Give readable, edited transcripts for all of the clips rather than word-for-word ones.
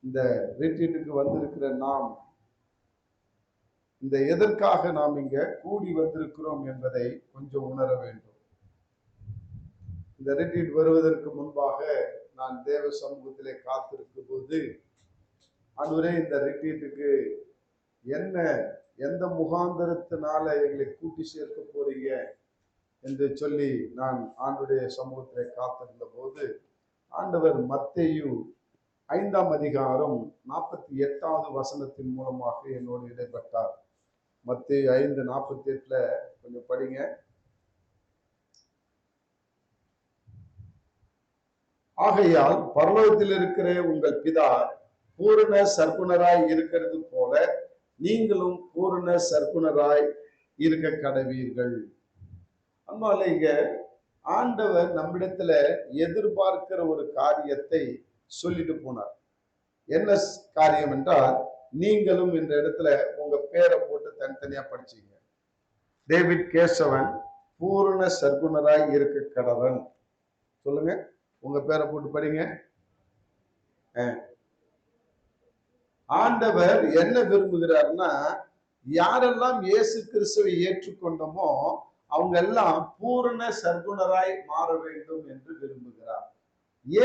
இந்த ரிட்ரீட்டுக்கு வந்திருக்கிற நாம் இந்த எதற்காக நாம் இங்க கூடி வந்திருக்கிறோம் என்பதை கொஞ்சம் உணர வேண்டும். இந்த ரிட்ரீட் வருவதற்கு முன்பாக நான் தேவ சமூகத்திலே காத்திருக்கும் போது, ஆண்டவரே இந்த ரிட்ரீட்டுக்கு என்ன எந்த முகாந்திரத்தினால எங்களை கூட்டி சேர்க்க போறீங்க என்று சொல்லி நான் ஆண்டுடைய சமூகத்திலே காத்திருந்த போது, ஆண்டவர் மத்தேயு 5ஆம் அதிகாரம் 48வது வசனத்தின் மூலமாக என்னோடு இடைப்பட்டார். மத்தேயு 5:48 கொஞ்சம் படிங்க. ஆகையால் பரலோகத்தில் இருக்கிற உங்கள் பிதா பூரண சர்க்குணராய் இருக்கிறது போல நீங்களும் பூரண சர்க்குணராய் இருக்க கடவீர்கள். அதனால இங்க ஆண்டவர் நம்மிடத்துல எதிர்பார்க்கிற ஒரு காரியத்தை சொல்லிட்டு போனார். என்ன காரியம் என்றால், நீங்களும் இந்த இடத்துல உங்க பேரை போட்டு தனித்தனியா படிச்சீங்க. டேவிட் கேசவன் பூரண சர்க்குணராய் இருக்க கடவன். சொல்லுங்க, உங்க பேரை போட்டு படிங்க. ஆண்டவர் என்ன விரும்புகிறார்னா, யாரெல்லாம் இயேசு கிறிஸ்துவை ஏற்றுக்கொண்டோமோ அவங்க எல்லாம் பூரண சர்க்குணராய் மாற வேண்டும் என்று விரும்புகிறார்.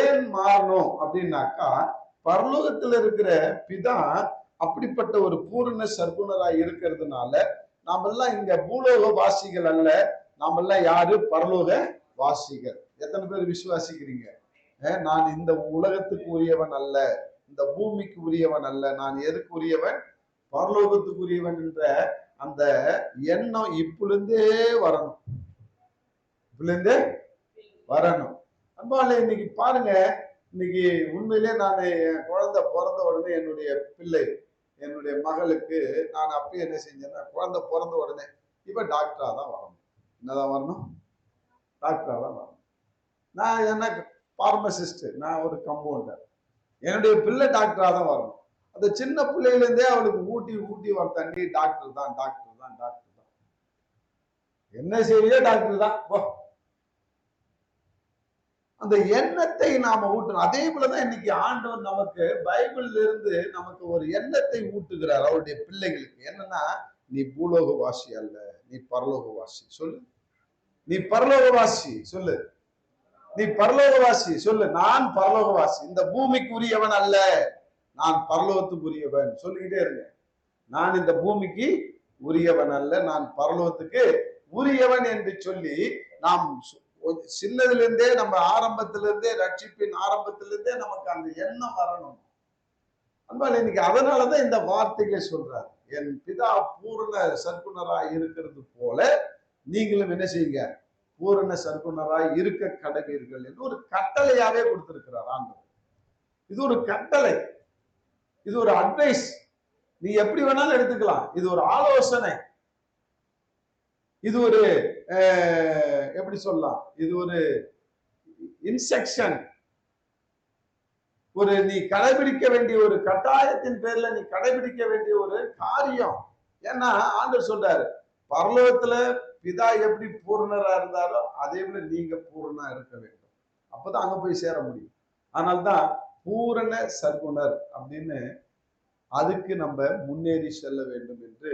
ஏன் மாறணும் அப்படின்னாக்கா, பரலோகத்தில் இருக்கிற பிதா அப்படிப்பட்ட ஒரு பூரண சர்க்குணராய் இருக்கிறதுனால நாமெல்லாம் இங்க பூலோக வாசிகள் அல்ல, நாமெல்லாம் யாரு? பரலோக வாசிகள். எத்தனை பேர் விசுவாசிக்கிறீங்க? நான் இந்த உலகத்துக்கு உரியவன் அல்ல, இந்த பூமிக்கு உரியவன் அல்ல, நான் எதுக்கு உரியவன்? பரலோகத்துக்கு உரியவன் என்ற அந்த எண்ணம் இப்பொழுதே வரணும். இப்பொழுதே வரணும். அன்பாலே இன்னைக்கு பாருங்க, இன்னைக்கு உண்மையிலே நான் என் குழந்தை பிறந்த உடனே என்னுடைய மகளுக்கு நான் அப்பயே என்ன செஞ்சேன்னா, குழந்தை பிறந்த உடனே இப்ப டாக்டரா தான் வரணும். என்னதான் வரணும்? டாக்டரா தான் வரணும். நான் என்ன பார்மசிஸ்ட், நான் ஒரு கம்பவுண்டர். என்னுடைய பிள்ளை டாக்டரா தான் வரணும். அந்த சின்ன பிள்ளையில இருந்தே அவளுக்கு ஊட்டி ஊட்டி வர தண்ணி டாக்டர் தான், டாக்டர் தான், டாக்டர் தான். என்ன செய்யவே டாக்டர் தான். அந்த எண்ணத்தை நாம ஊட்டணும். அதே போலதான் இன்னைக்கு ஆண்டவர் நமக்கு பைபிள்ல இருந்து நமக்கு ஒரு எண்ணத்தை ஊட்டுகிறார் அவருடைய பிள்ளைகளுக்கு. என்னன்னா, நீ பூலோகவாசி அல்ல, நீ பரலோகவாசி. சொல்லு, நீ பரலோகவாசி. சொல்லு, நீ பரலோகவாசி. சொல்லு, நான் பரலோகவாசி. இந்த பூமிக்கு உரியவன் அல்ல, நான் பரலோகத்துக்கு உரியவன். சொல்லிக்கிட்டே இருங்க. நான் இந்த பூமிக்கு உரியவன் அல்ல, நான் பரலோகத்துக்கு உரியவன் என்று சொல்லி நாம் சின்னதிலிருந்தே, நம்ம ஆரம்பத்திலிருந்தே, ரட்சிப்பின் ஆரம்பத்திலிருந்தே நமக்கு அந்த எண்ணம் வரணும். அன்பால் இன்னைக்கு அதனாலதான் இந்த வார்த்தைகளை சொல்றார். என் பிதா பூரண சர்க்குணராய் இருக்கிறது போல நீங்களும் என்ன செய்யுங்க? பூரண சர்க்குணராய் இருக்க கடவீர்கள் என்று ஒரு கட்டளையாவே கொடுத்திருக்கிறார் ஆண்டவர். இது ஒரு கட்டளை, இது ஒரு அட்வைஸ். நீ எப்படி வேணாலும் எடுத்துக்கலாம். இது ஒரு ஆலோசனை, இது ஒரு எப்படி சொல்லலாம், இது ஒரு இன்ஸ்ட்ரக்ஷன், ஒரு நீ கடைபிடிக்க வேண்டிய ஒரு கட்டாயத்தின் பேர்ல நீ கடைபிடிக்க வேண்டிய ஒரு காரியம். ஏன்னா ஆண்டவர் சொல்றாரு, பரலோகத்துல பிதா எப்படி பூரணரா இருந்தாரோ அதே போல நீங்க பூரணா இருக்க வேண்டும். அப்பதான் அங்க போய் சேர முடியும். அதனால்தான் பூரண சர்க்குணர் அப்படின்னு அதுக்கு நம்ம முன்னேறி செல்ல வேண்டும் என்று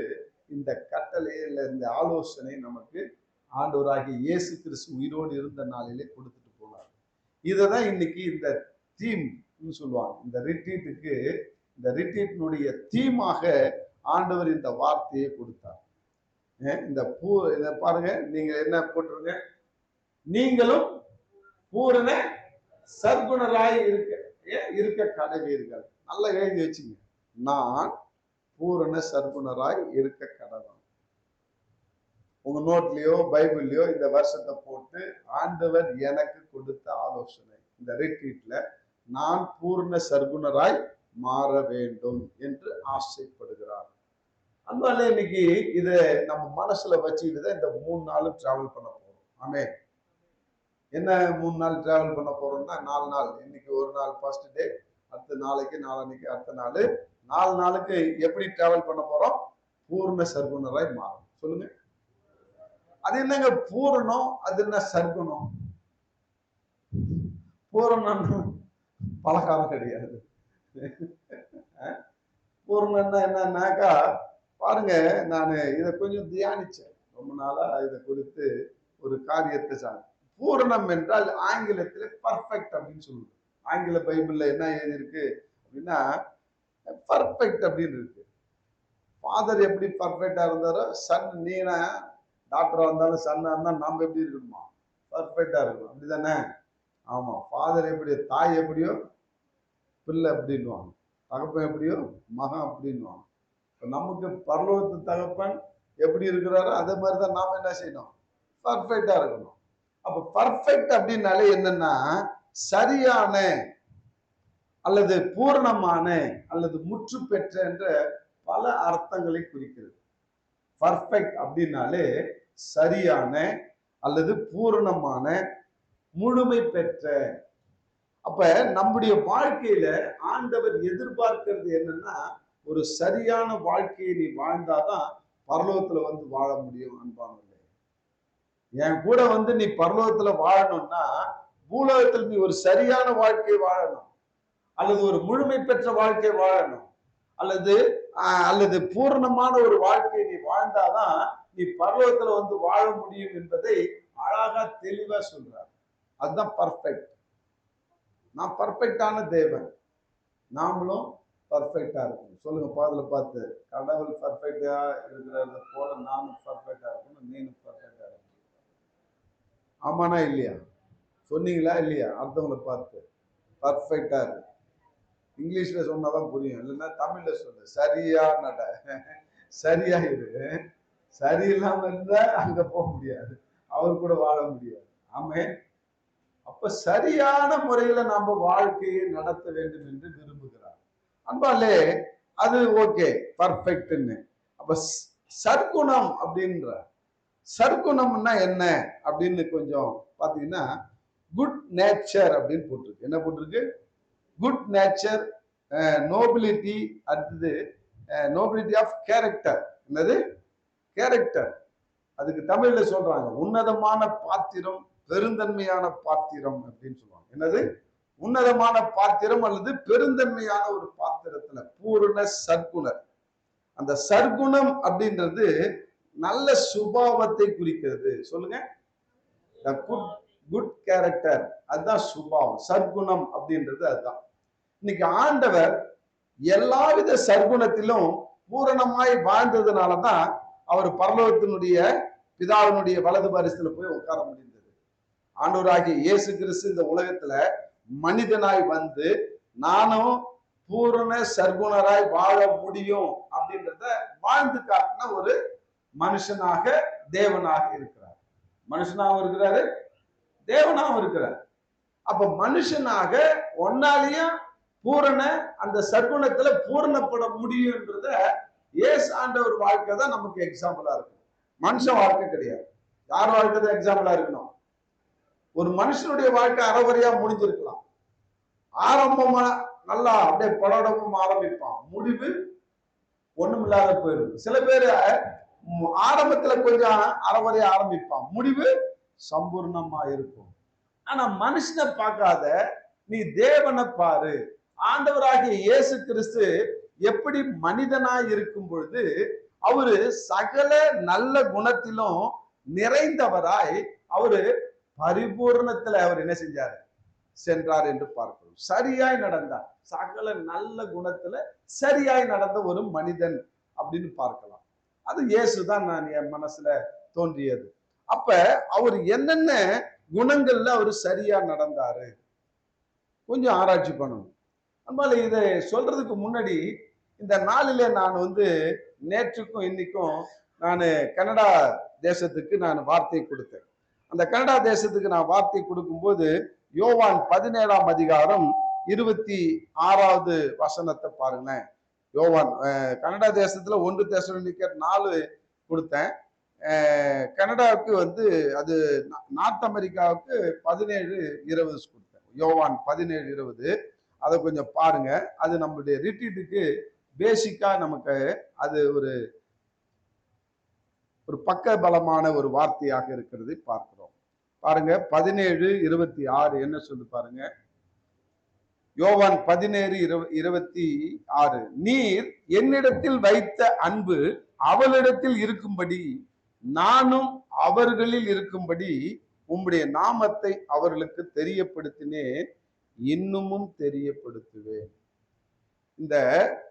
இந்த கட்டளையில இந்த ஆலோசனை நமக்கு ஆண்டவராகிய இயேசு கிறிஸ்து உயிரோடு இருந்த நாளிலே கொடுத்துட்டு போனார். இததான் இன்னைக்கு இந்த தீம் சொல்லுவாங்க. இந்த ரிட்ரீட்டுக்கு, இந்த ரிட்ரீட்டினுடைய தீமாக ஆண்டவர் இந்த வார்த்தையை கொடுத்தார். இந்த இதை பாருங்க, நீங்க என்ன போட்டுருங்க, நீங்களும் பூரண சர்க்குணராய் இருக்க கடவீர்கள். நல்லா எழுதி வச்சுங்க, நான் பூரண சர்க்குணராய் இருக்க கடவன். உங்க நோட்லயோ பைபிள்லயோ இந்த வருஷத்தை போட்டு, ஆண்டவர் எனக்கு கொடுத்த ஆலோசனை இந்த ரிட்ரீட்ல, நான் பூரண சர்க்குணராய் மாற வேண்டும் என்று ஆசைப்படுகிறார். அதனால இன்னைக்கு இதை நம்ம மனசுல வச்சுக்கிட்டு தான் இந்த 3 நாளும் டிராவல் பண்ண போறோம். ஆமென். என்ன 3 நாள் டிராவல் பண்ண போறோம்னா, 4 நாள். இன்னைக்கு ஒரு நாள் ஃபர்ஸ்ட் டே, அடுத்த நாளைக்கு, நாளான்னைக்கு, அடுத்த நாள், 4 நாளுக்கு எப்படி டிராவல் பண்ண போறோம்? பூர்ண சர்க்குணராய் மாறும். சொல்லுங்க, அது என்னங்க பூரணம், அது என்ன சர்க்குணம்? பூரணம் பலகாரம் கிடையாது. பூரணம்னா என்னன்னாக்கா, பாருங்க, நான் இதை கொஞ்சம் தியானிச்சேன். ரொம்ப நாளா இதை குறித்து ஒரு காரியத்தை பூரணம் என்றால் ஆங்கிலத்தில் பர்ஃபெக்ட் அப்படின்னு சொல்லுது. ஆங்கில பைபிள்ல என்ன எழுதியிருக்கு அப்படின்னா, பர்ஃபெக்ட் அப்படின்னு இருக்கு. ஃபாதர் எப்படி பர்ஃபெக்டா இருந்தாரோ, சன் நீனா டாக்டரா இருந்தாலும் சன்னா இருந்தாலும் நாம எப்படி இருக்கணுமா? பர்ஃபெக்டா இருக்கணும். அப்படிதானே? ஆமா. ஃபாதர் எப்படி, தாய் எப்படியோ பிள்ளை அப்படின்னுவாங்க. தகப்பன் எப்படியோ மகன் அப்படின்னுவாங்க. நமக்கு பரலோகத்து தகப்பன் எப்படி இருக்கிறாரோ அதே மாதிரிதான் நாம என்ன செய்யணும்? பர்ஃபெக்டா இருக்கணும். அப்ப பர்ஃபெக்ட் அப்படின்னாலே என்னன்னா, சரியான அல்லது பூரணமான அல்லது முற்று பெற்ற என்ற பல அர்த்தங்களை குறிக்கிறது. பர்ஃபெக்ட் அப்படின்னாலே சரியான அல்லது பூரணமான, முழுமை பெற்ற. அப்ப நம்முடைய வாழ்க்கையில ஆண்டவர் எதிர்பார்க்கிறது என்னன்னா, ஒரு சரியான வாழ்க்கையை நீ வாழ்ந்தாதான் பரலோகத்துல வந்து வாழ முடியும். அன்பானவர்களே, என் கூட வந்து நீ பரலோகத்துல வாழணும்னா பூலோகத்தில் நீ ஒரு சரியான வாழ்க்கையை வாழணும், அல்லது ஒரு முழுமை பெற்ற வாழ்க்கை வாழணும், அல்லது அல்லது பூரணமான ஒரு வாழ்க்கையை நீ வாழ்ந்தாதான் நீ பரலோகத்துல வந்து வாழ முடியும் என்பதை அழகா தெளிவா சொல்றார். அதுதான் பர்ஃபெக்ட். நான் பர்ஃபெக்டான தேவன், நாமளும் பர்ஃபெக்டா இருக்கணும். சொல்லுங்க பாதுல பார்த்து, கடவுள் பர்ஃபெக்டா இருக்கிறத போல நானும் பர்ஃபெக்டா இருக்கணும், நீனும் பர்ஃபெக்டா இருக்கணும். ஆமானா இல்லையா? சொன்னீங்களா இல்லையா? அடுத்தவங்களை பார்த்து பர்ஃபெக்டா இருக்கு. இங்கிலீஷ்ல சொன்னாதான் புரியும், இல்லைன்னா தமிழ்ல சொல்லு. சரியா நட, சரியா இரு. சரியில்லாம இருந்தா அங்க போக முடியாது, அவர் கூட வாழ முடியாது. ஆமே. அப்ப சரியான முறையில நம்ம வாழ்க்கையை நடத்த வேண்டும் என்று விரும்புகிறார். அன்பாலே, அது ஓகே, பர்ஃபெக்ட்னு. அப்ப சற்குணம் அப்படின்ற, சற்குணம்னா என்ன அப்படின்னு கொஞ்சம் பாத்தீங்கன்னா, குட் நேச்சர் அப்படின்னு போட்டிருக்கு. என்ன போட்டிருக்கு? குட் நேச்சர், நோபிலிட்டி, அடுத்தது நோபிலிட்டி ஆஃப் கேரக்டர். என்னது? கேரக்டர். அதுக்கு தமிழ்ல சொல்றாங்க உன்னதமான பாத்திரம், பெருந்தன்மையான பாத்திரம் அப்படின்னு சொல்லுவாங்க. என்னது? உன்னதமான பாத்திரம் அல்லது பெருந்தன்மையான ஒரு பாத்திரத்துல பூரண சற்குணர். அந்த சற்குணம் அப்படின்றது நல்ல சுபாவத்தை குறிக்கிறது. சொல்லுங்க. குட் குட் கேரக்டர், அதுதான் சுபாவம். சற்குணம் அப்படின்றது அதுதான். இன்னைக்கு ஆண்டவர் எல்லாவித சற்குணத்திலும் பூரணமாய் வாழ்ந்ததுனாலதான் அவர் பரலோகத்தினுடைய பிதாவினுடைய வலது பரிசுல போய் உட்கார முடிந்தது. ஆண்டவராகிய இயேசு கிறிஸ்து இந்த உலகத்துல மனிதனாய் வந்து நானும் பூரண சற்குணராய் வாழ முடியும் அப்படின்றத வாழ்ந்து காட்டின ஒரு மனுஷனாக, தேவனாக இருக்கிறார். மனுஷனாகவும் இருக்கிறாரு, தேவனாகவும் இருக்கிறார். அப்ப மனுஷனாக ஒன்னாலையும் பூரண அந்த சற்குணத்துல பூரணப்பட முடியும்ன்றத இயேசு ஆண்டவர் வாழ்க்கை தான் நமக்கு எக்ஸாம்பிளா இருக்கும். மனுஷன் வாழ்க்கை கிடையாது. யார் வாழ்க்கை தான் எக்ஸாம்பிளா இருக்கணும்? ஒரு மனுஷனுடைய வாழ்க்கை அறவரையா முடிஞ்சிருக்கலாம். ஆரம்பமா நல்லா அப்படியே படமும் ஆரம்பிப்பான், முடிவு ஒண்ணுமில்லாத போயிருக்கு. சில பேர் ஆரம்பத்துல கொஞ்சம் அறவரையா ஆரம்பிப்பான், முடிவு சம்பூர்ணமா இருக்கும். ஆனா மனுஷனை பார்க்காத நீ தேவனை பாரு. ஆண்டவராகிய இயேசு கிறிஸ்து எப்படி மனிதனாய் இருக்கும் பொழுது அவரு சகல நல்ல குணத்திலும் நிறைந்தவராய் அவரு பரிபூர்ணத்துல அவர் என்ன செஞ்சாரு? சென்றார் என்று பார்க்கிறோம். சரியாய் நடந்தார். சகல நல்ல குணத்துல சரியாய் நடந்த ஒரு மனிதன் அப்படின்னு பார்க்கலாம். அது இயேசுதான் நான் என் மனசுல தோன்றியது. அப்ப அவர் என்னென்ன குணங்கள்ல அவர் சரியா நடந்தாரு கொஞ்சம் ஆராய்ச்சி பண்ணணும். அதனால இதை சொல்றதுக்கு முன்னாடி இந்த நாளிலே நான் வந்து நேற்றுக்கும் இன்னைக்கும் நான் கனடா தேசத்துக்கு நான் வார்த்தை கொடுத்தேன். அந்த கனடா தேசத்துக்கு நான் வார்த்தை கொடுக்கும்போது யோவான் 17ஆம் அதிகாரம் 26வது வசனத்தை பாருங்களேன். யோவான் கனடா தேசத்துல 1 தெசலோனிக்கர் 4 கொடுத்தேன். கனடாவுக்கு வந்து அது நார்த் அமெரிக்காவுக்கு 17:20 கொடுத்தேன். யோவான் 17:20 அதை கொஞ்சம் பாருங்க. அது நம்மளுடைய ரிட்ரீட்டுக்கு பேசிக்கா நமக்கு அது ஒரு பக்க பலமான ஒரு வார்த்தையாக இருக்கிறது பார்க்கிறோம். பாருங்க 17:26 என்ன சொல்லு பாருங்க. யோவான் 17:26. நீர் என்னிடத்தில் வைத்த அன்பு அவளிடத்தில் இருக்கும்படி நானும் அவர்களில் இருக்கும்படி உம்முடைய நாமத்தை அவர்களுக்கு தெரியப்படுத்தினேன், இன்னமும் தெரியப்படுத்துவேன். இந்த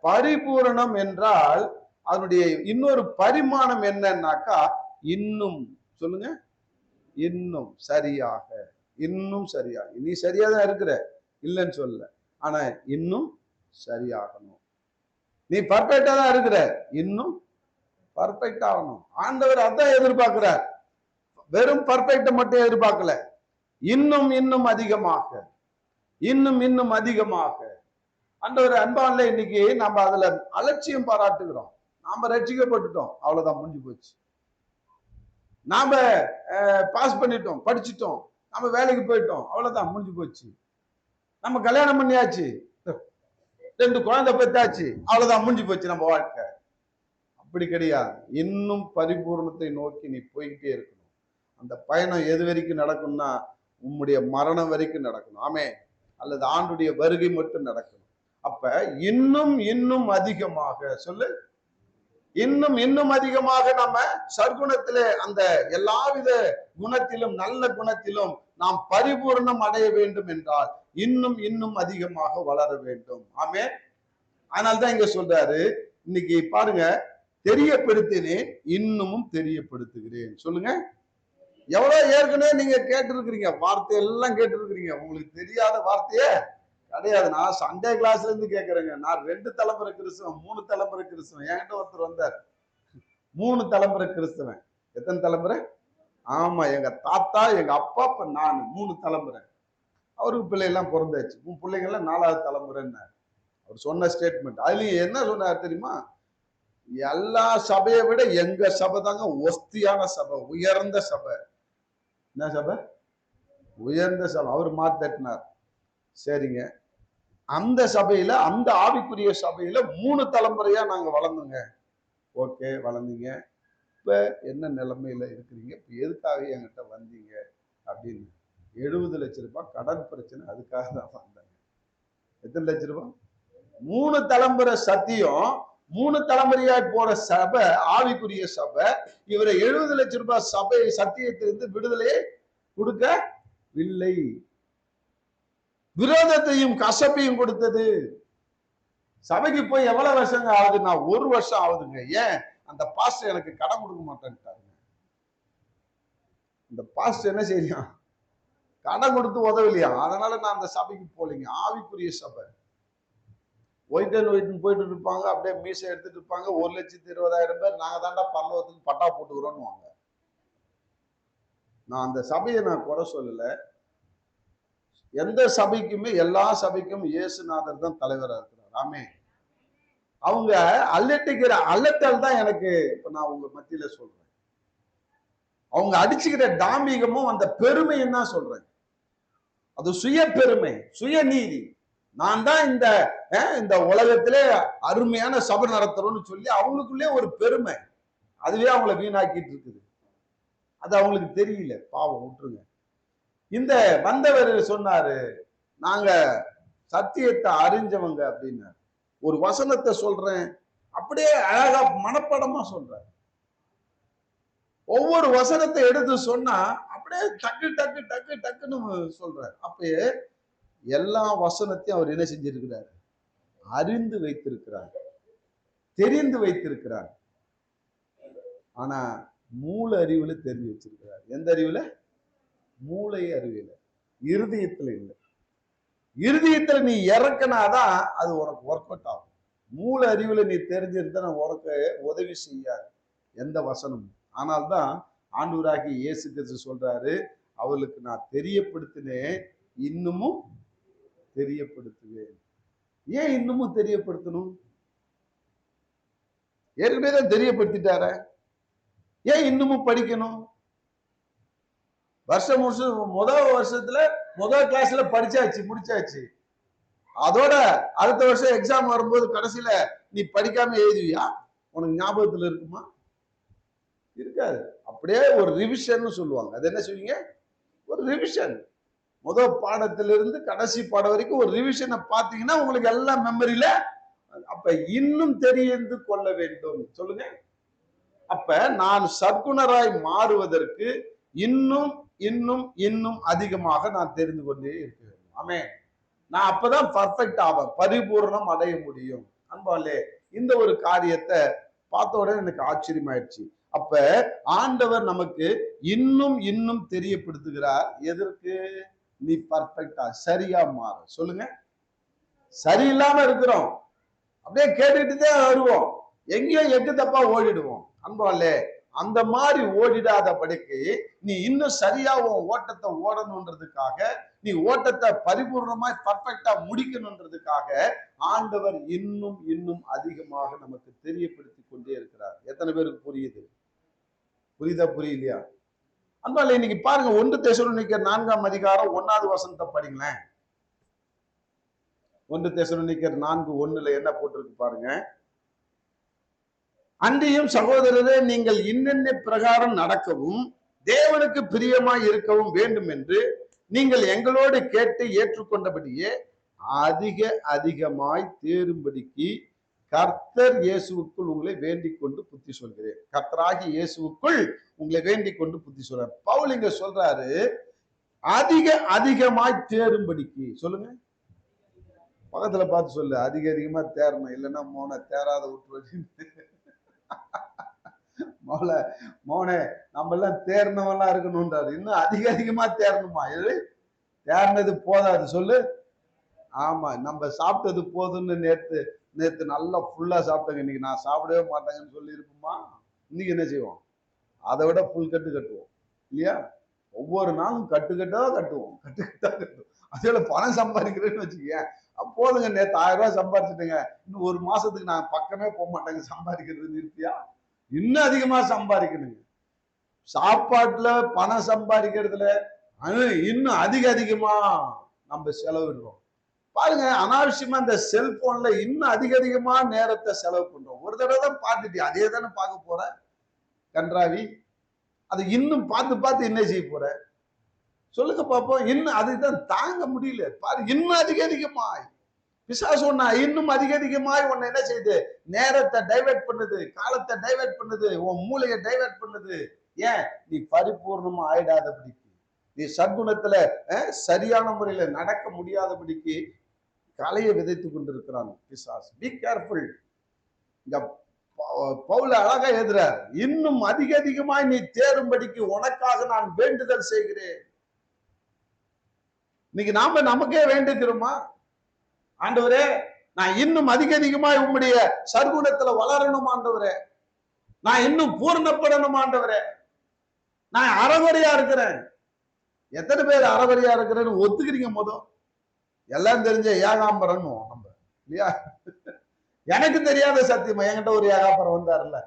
பரிபூரணம் என்றால் அதனுடைய இன்னொரு பரிமாணம் என்னன்னாக்கா, இன்னும் சொல்லுங்க, இன்னும் சரியாக, இன்னும் சரியாக. நீ சரியா தான் இருக்கிற, இல்லைன்னு சொல்ல, ஆனா இன்னும் சரியாகணும். நீ பர்ஃபெக்டா தான் இருக்கிற, இன்னும் பர்ஃபெக்ட் ஆகணும். ஆண்டவர் அதான் எதிர்பார்க்கிறார். வெறும் பர்ஃபெக்ட மட்டும் எதிர்பார்க்கல, இன்னும் இன்னும் அதிகமாக, இன்னும் இன்னும் அதிகமாக. ஆண்டவர் அன்பான்ல இன்னைக்கு நம்ம அதுல அலட்சியம் பாராட்டுகிறோம். நாம ரட்சிக்கப்பட்டுட்டோம், அவ்வளவுதான், முடிஞ்சு போச்சு. நாம பாஸ் பண்ணிட்டோம், படிச்சுட்டோம், நம்ம வேலைக்கு போயிட்டோம், அவ்வளவுதான், முடிஞ்சு போச்சு. நம்ம கல்யாணம் பண்ணியாச்சு, 2 குழந்தை பெற்றாச்சு, அவ்வளவுதான், முடிஞ்சு போச்சு நம்ம வாழ்க்கை. அப்படி கிடையாது. இன்னும் பரிபூர்ணத்தை நோக்கி நீ போய்கிட்டே இருக்கணும். அந்த பயணம் எது வரைக்கும் நடக்கும்னா, உம்முடைய மரணம் வரைக்கும் நடக்கணும். ஆமே. அல்லது ஆண்டுடைய வருகை மட்டும் நடக்கணும். அப்ப இன்னும் இன்னும் அதிகமாக சொல்லு, இன்னும் இன்னும் அதிகமாக நம்ம சற்குணத்திலே அந்த எல்லாவித குணத்திலும் நல்ல குணத்திலும் நாம் பரிபூர்ணம் அடைய வேண்டும் என்றால் இன்னும் இன்னும் அதிகமாக வளர வேண்டும். ஆமே. அதனால்தான் இங்க சொல்றாரு, இன்னைக்கு பாருங்க, தெரியப்படுத்தினேன், இன்னமும் தெரியப்படுத்துகிறேன். சொல்லுங்க. எவ்வளவு ஏற்கனவே நீங்க கேட்டிருக்கிறீங்க, வார்த்தை எல்லாம் கேட்டிருக்கிறீங்க. உங்களுக்கு தெரியாத வார்த்தையே கிடையாது. நான் சண்டே கிளாஸ்ல இருந்து கேட்கறேங்க. நான் 2 தலைமுறை கிறிஸ்தவன், 3 தலைமுறை கிறிஸ்தவன். என்கிட்ட ஒருத்தர் வந்தார், 3 தலைமுறை கிறிஸ்தவன். எத்தனை தலைமுறை? ஆமா, எங்க தாத்தா, எங்க அப்பா, இப்ப நான் 3 தலைமுறை. அவருக்கு பிள்ளை எல்லாம் பிறந்தாச்சு. உன் பிள்ளைங்க எல்லாம் 4வது தலைமுறைன்னு அவர் சொன்ன ஸ்டேட்மெண்ட். அதுலயும் என்ன சொன்னார் தெரியுமா? எல்லா சபையை விட எங்க சபை தாங்க ஒஸ்தியான சபை, உயர்ந்த சபை. என்ன சபை? உயர்ந்த சபை. அவர் மாத்தட்டினார். சரிங்க, அந்த சபையில, அந்த ஆவிக்குரிய சபையில 3 தலைமுறையா நாங்க வளர்ந்தோங்க. ஓகே, வளர்ந்தீங்க. இப்ப என்ன நிலைமையில இருக்கிறீங்க? இப்ப எதுக்காக என்கிட்ட வந்தீங்க அப்படின்னு. 70 லட்சம் ரூபாய் கடன் பிரச்சனை, அதுக்காக தான் வந்தாங்க. எத்தனை லட்சம் ரூபாய்? 3 தலைமுறை சத்தியம், 3 தலைமுறையா போற சபை, ஆவிக்குரிய சபை. இவரை 70 லட்சம் ரூபாய் சபை சத்தியத்திலிருந்து விடுதலையை கொடுக்கவில்லை. விரோதத்தையும் கசப்பையும் கொடுத்தது. சபைக்கு போய் எவ்வளவு வருஷங்க ஆகுது? நான் 1 வருஷம் ஆகுதுங்க. ஏன்? அந்த பாஸ்டர் எனக்கு கடன் கொடுக்க மாட்டேன்ட்டாருங்க. இந்த பாஸ்டர் என்ன செய்யலாம்? கடன் கொடுத்து உதவலையா? அதனால நான் அந்த சபைக்கு போலீங்க. ஆவிக்குரிய சபை. ஒயிட் அண்ட் ஒயிட்னு போயிட்டு இருப்பாங்க, அப்படியே மீசை எடுத்துட்டு இருப்பாங்க. 1,20,000 பேர் நாங்க தாண்டா பரலோகத்துக்கு பட்டா போட்டுக்கிறோன்னு வாங்க. நான் அந்த சபையை நான் குறை சொல்லல. எந்த சபைக்குமே, எல்லா சபைக்கும் இயேசுநாதர் தான் தலைவராக இருக்கிறார். ஆமே. அவங்க அல்லட்டிக்கிற அல்லட்டல் தான் எனக்கு இப்ப நான் உங்க மத்தியில சொல்றேன். அவங்க அடிச்சுக்கிற தாம்பிகமும் அந்த பெருமையும் தான் சொல்றேன். அது சுய பெருமை, சுயநீதி. நான் தான் இந்த உலகத்திலே அருமையான சபை நடத்துறோம்னு சொல்லி அவங்களுக்குள்ளே ஒரு பெருமை, அதுவே அவங்களை வீணாக்கிட்டு இருக்குது. அது அவங்களுக்கு தெரியல. பாவம், விட்டுருங்க. இந்த வந்தவர் சொன்னாரு, நாங்க சத்தியத்தை அறிஞ்சவங்க அப்படின்னு. ஒரு வசனத்தை சொல்றேன், அப்படியே அழகா மனப்படமா சொல்றேன். ஒவ்வொரு வசனத்தை எடுத்து சொன்னா அப்படியே டக்கு டக்கு டக்கு டக்குன்னு சொல்றாரு. அப்பயே எல்லா வசனத்தையும் அவர் என்ன செஞ்சிருக்கிறார்? அறிந்து வைத்திருக்கிறார், தெரிந்து வைத்திருக்கிறார். ஆனா மூல அறிவுல தெரிஞ்சு வச்சிருக்கிறார். எந்த அறிவுல? மூளை அறிவியல, இருதயத்துல இல்லை. இருதயத்துல நீ இறக்கினாதான் அது உனக்கு ஒர்க் அவுட் ஆகும். மூல அறிவுல நீ தெரிஞ்சிருந்தா உனக்கு உதவி செய்யாது எந்த வசனமும். ஆனால்தான் ஆண்டவராகிய இயேசு கிறிஸ்து சொல்றாரு, அவளுக்கு நான் தெரியப்படுத்தினேன், இன்னமும் தெரியப்படுத்துவேன். ஏன் இன்னமும் தெரியப்படுத்தணும்? ஏற்கனவே தான் தெரியப்படுத்திட்டார, ஏன் இன்னமும் படிக்கணும்? வருஷம் முதல் வருஷத்துல முதல் கிளாஸ்ல படிச்சாச்சு, முடிச்சாச்சு. அதோட அடுத்த வருஷம் எக்ஸாம் வரும்போது கடைசியில நீ படிக்காம எழுதுவியா? உனக்கு ஞாபகத்துல இருக்குமா? இருக்காது. அப்படியே ஒரு ரிவிஷன் சொல்லுவாங்க. அது என்ன சொல்லுவீங்க? ஒரு ரிவிஷன். முதல் பாடத்திலிருந்து கடைசி பாடம் வரைக்கும் ஒரு ரிவிஷனை பார்த்தீங்கன்னா உங்களுக்கு எல்லாம் மெமரியில. அப்ப இன்னும் தெரிந்து கொள்ள வேண்டும். சொல்லுங்க. அப்ப நான் சற்குணராய் மாறுவதற்கு இன்னும் இன்னும் இன்னும் அதிகமாக நான் தெரிந்து கொண்டே இருக்க வேண்டும். ஆமென். நான் அப்பதான் பர்ஃபெக்ட் ஆவேன், பரிபூர்ணம் அடைய முடியும். அன்பாலே, இந்த ஒரு காரியத்தை பார்த்த உடனே எனக்கு ஆச்சரியமாயிடுச்சு. அப்ப ஆண்டவர் நமக்கு இன்னும் இன்னும் தெரியப்படுத்துகிறார். எதற்கு? நீ பர்ஃபெக்டா சரியா மாற. சொல்லுங்க. சரியில்லாம இருக்கிறோம், அப்படியே கேட்டுட்டு தான் வருவோம், எங்கேயோ எட்டு தப்பா ஓடிடுவோம். அன்பாலே, அந்த மாதிரி ஓடிடாதபடிக்கு நீ இன்னும் சரியா உன் ஓட்டத்தை ஓடணுன்றதுக்காக, நீ ஓட்டத்தை பரிபூர்ணமாய் பர்ஃபெக்டா முடிக்கணுன்றதுக்காக ஆண்டவர் இன்னும் இன்னும் அதிகமாக நமக்கு தெரியப்படுத்தி கொண்டே இருக்கிறார். எத்தனை பேருக்கு புரியுது? புரியுதா புரியலையா? அன்பாலே, இன்னைக்கு பாருங்க, 1 தெசலோனிக்கர் 4ஆம் அதிகாரம் 1வது வசனத்தை படிங்களேன். 1 தெசலோனிக்கர் 4:1 என்ன போட்டிருக்கு பாருங்க. அன்றியும் சகோதரரே, நீங்கள் இன்னென்ன பிரகாரம் நடக்கவும் தேவனுக்கு பிரியமாய் இருக்கவும் வேண்டும் என்று நீங்கள் எங்களோடு கேட்டு ஏற்றுக்கொண்டபடியே அதிக அதிகமாய் தேரும்படிக்கு கர்த்தர் இயேசுவுக்குள் உங்களை வேண்டிக் கொண்டு புத்தி சொல்கிறேன். கர்த்தராகி இயேசுவுக்குள் உங்களை வேண்டிக் கொண்டு புத்தி சொல்ற பவுல் இங்க சொல்றாரு, அதிக அதிகமாய் தேரும்படிக்கு. சொல்லுங்க. பக்கத்துல பார்த்து சொல்லு, அதிக அதிகமா தேரணும், இல்லைன்னா மோன தேராத விட்டு மோனே நம்ம எல்லாம் தேர்னவெல்லாம் இருக்கணும்ன்றாரு. இன்னும் அதிக அதிகமா தேரணுமா? எது தேர்னது போதாது. சொல்லு. ஆமா, நம்ம சாப்பிட்டது போதும்னு நேத்து நல்லா ஃபுல்லா சாப்பிட்டேங்க, இன்னைக்கு நான் சாப்பிடவே மாட்டேங்கன்னு சொல்லி இருப்போமா? இன்னைக்கு என்ன செய்வோம்? அதை விட ஃபுல் கட்டு கட்டுவோம் இல்லையா? ஒவ்வொரு நாளும் கட்டுக்கட்டா கட்டுவோம். அதோட பணம் சம்பாதிக்கிறேன்னு வச்சுக்கேன், போதுங்க, நேற்று 1000 ரூபாய் சம்பாதிச்சுட்டேங்க, இன்னும் ஒரு மாசத்துக்கு நான் பக்கமே போக மாட்டேங்க, சம்பாதிக்கிறது நிறுத்தியா? இன்னும் அதிகமா சம்பாதிக்கணுங்க. சாப்பாட்டுல பணம் சம்பாதிக்கிறதுல இன்னும் அதிகமா நம்ம செலவிடுறோம். பாருங்க, அனாவசியமா இந்த செல்போன்ல இன்னும் அதிகமா நேரத்தை செலவு பண்றோம். ஒரு தடவை தான் பார்த்துட்டு அதே தானே பார்க்க போற கன்றாவி. அது இன்னும் பார்த்து பார்த்து என்ன செய்ய போற? சொல்லுங்க பாப்போம். இன்னும் அதுதான் தாங்க முடியல. பாரு, இன்னும் அதிகமாய் பிசாசு ஒண்ணா இன்னும் அதிகமாய் உன்னை என்ன செய்யுது? நேரத்தை டைவர்ட் பண்ணுது, காலத்தை டைவர்ட் பண்ணுது, உன் மூளையை டைவர்ட் பண்ணுது. ஏன்? நீ பரிபூர்ணமா ஆயிடாதபடிக்கு, நீ சத்குணத்துல சரியான முறையில நடக்க முடியாதபடிக்கு கலையை விதைத்து கொண்டிருக்கிறான் பிசாசு. Be careful. இந்த பவுல் அழகா எழுதுறார், இன்னும் அதிகமாய் நீ தேரும்படிக்கு உனக்காக நான் வேண்டுதல் செய்கிறேன். இன்னைக்கு நாம நமக்கே வேண்டுகிறோமா? ஆண்டவரே, நான் இன்னும் அதிகமாய் உம்முடைய சர்க்குணத்துல வளரணும் ஆண்டவரே, நான் இன்னும் பூர்ணப்படணும் ஆண்டவரே, நான் அறகுறையா இருக்கிறேன். எத்தனை பேர் அறகுறையா இருக்கிறேன்னு ஒத்துக்கிறீங்க? முதல் எல்லாம் தெரிஞ்ச ஏகாம்பரம் நம்ம இல்லையா? எனக்கு தெரியாத சத்தியமா, என்கிட்ட ஒரு ஏகாம்பரம் வந்தாருல்ல,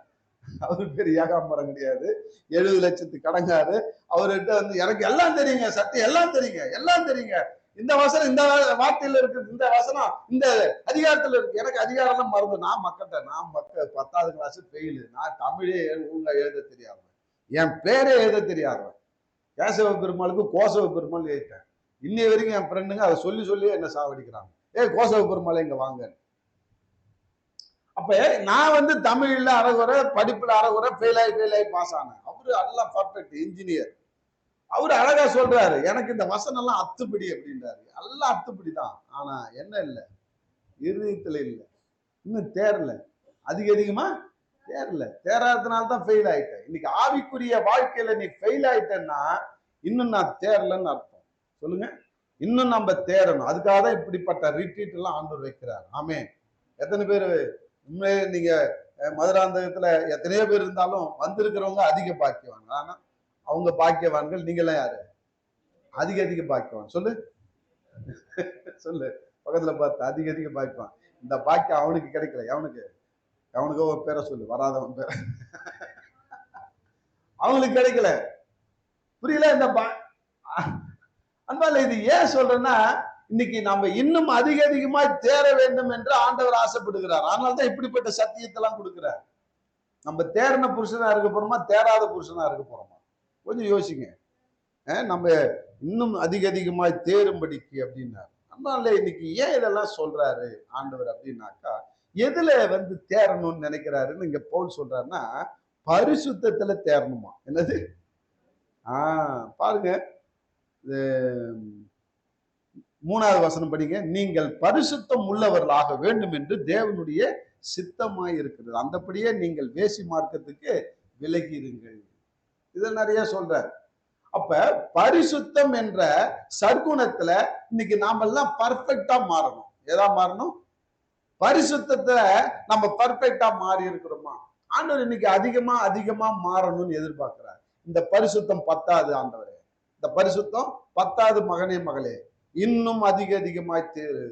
அவரு பேர் ஏகாம்பரம் கிடையாது, 70 லட்சத்துக்கு கடங்காரு. அவர்கிட்ட வந்து எனக்கு எல்லாம் தெரியுங்க, சத்தியம் எல்லாம் தெரியுங்க, எல்லாம் தெரியுங்க, இந்த வசனம் இந்த வார்த்தையில இருக்கு, இந்த வசனம் இந்த அதிகாரத்துல இருக்கு, எனக்கு அதிகாரம் மறந்து நான் 10வது கிளாஸ் ஃபெயிலு, நான் தமிழே ஒழுங்கா எழுத தெரியாதவன், என் பேரே எழுத தெரியாதவன், கேசவ பெருமாளுக்கு கோசவ பெருமாள் எழுதிட்டேன். இன்னைய வரைக்கும் என் ஃப்ரெண்டுங்க அதை சொல்லியே என்ன சாவடிக்கிறாங்க, கோசவ பெருமாளை இங்க வாங்க. அப்ப நான் வந்து தமிழ்ல அறகுறை, படிப்புல அறகுறை, ஃபெயில் ஆகி பாஸ் ஆனேன். அவரு எல்லாம் பர்ஃபெக்ட் இன்ஜினியர். அவரு அழகா சொல்றாரு, எனக்கு இந்த வசனம் எல்லாம் அத்துப்படி அப்படின்றாரு. எல்லாம் அத்துப்படி தான், ஆனா என்ன இல்லை, இருதயத்துல இல்லை, இன்னும் தேரல, அதிகமா தேரல. தேராதனால்தான் ஃபெயில் ஆயிட்டேன். இன்னைக்கு ஆவிக்குரிய வாழ்க்கையில நீ ஃபெயில் ஆயிட்டேன்னா இன்னும் நான் தேரலன்னு அர்த்தம். சொல்லுங்க. இன்னும் நம்ம தேரணும். அதுக்காக தான் இப்படிப்பட்ட ரிட்ரீட் எல்லாம் ஆண்டவர் வைக்கிறார். ஆமே. எத்தனை பேர் உண்மையே நீங்க மதுராந்தகத்துல எத்தனையோ பேர் இருந்தாலும் வந்திருக்கிறவங்க அதிக பாக்கியவாங்க. ஆனா அவங்க பாக்கியவான்கள், நீங்களாம் யாரு? அதிக பாக்கியவான். சொல்லு. சொல்லு. பக்கத்துல பார்த்து அதிக பாக்கியவான். இந்த பாக்கியம் அவனுக்கு கிடைக்கல. எவனுக்கோ ஒரு பேரை சொல்லு, வராதவன் பேர. அவங்களுக்கு கிடைக்கல. புரியல? இந்த அன்பால இது ஏன் சொல்றேன்னா, இன்னைக்கு நம்ம இன்னும் அதிகமா தேர வேண்டும் என்று ஆண்டவர் ஆசைப்படுகிறார். அதனால்தான் இப்படிப்பட்ட சத்தியத்தெல்லாம் கொடுக்கிறார். நம்ம தேர்ன புருஷனா இருக்க போறோமா, தேராத புருஷனா இருக்க போறோமா? கொஞ்சம் யோசிங்க. நம்ம இன்னும் அதிக அதிகமாய் தேரும்படிக்கு அப்படின்னாரு. அதனால இன்னைக்கு ஏன் இதெல்லாம் சொல்றாரு ஆண்டவர் அப்படின்னாக்கா, எதுல தேரணும்னு நினைக்கிறாருன்னு இங்க பவுல் சொல்றாருன்னா, பரிசுத்தத்துல தேரணுமா. என்னது? பாருங்க, இது 3வது வசனம் படிங்க. நீங்கள் பரிசுத்தம் உள்ளவர்களாக வேண்டும் என்று தேவனுடைய சித்தமாய் இருக்கிறது. அந்தபடியே நீங்கள் வேசி மார்க்கத்துக்கு விலகி இருங்கள். இதை நிறைய சொல்றாரு. அப்ப பரிசுத்தம் என்ற சற்குணத்துல இன்னைக்கு நாம எல்லாம் பர்ஃபெக்டா மாறணும். ஏதா மாறணும்? பரிசுத்தத்தை நம்ம பர்ஃபெக்டா மாறி இருக்கிறோமா? ஆண்டவர் இன்னைக்கு அதிகமா அதிகமா மாறணும்னு எதிர்பார்க்கிறார். இந்த பரிசுத்தம் பத்தாது ஆண்டவரே, இந்த பரிசுத்தம் பத்தாது மகனே மகளே, இன்னும் அதிக அதிகமாய் தேரு.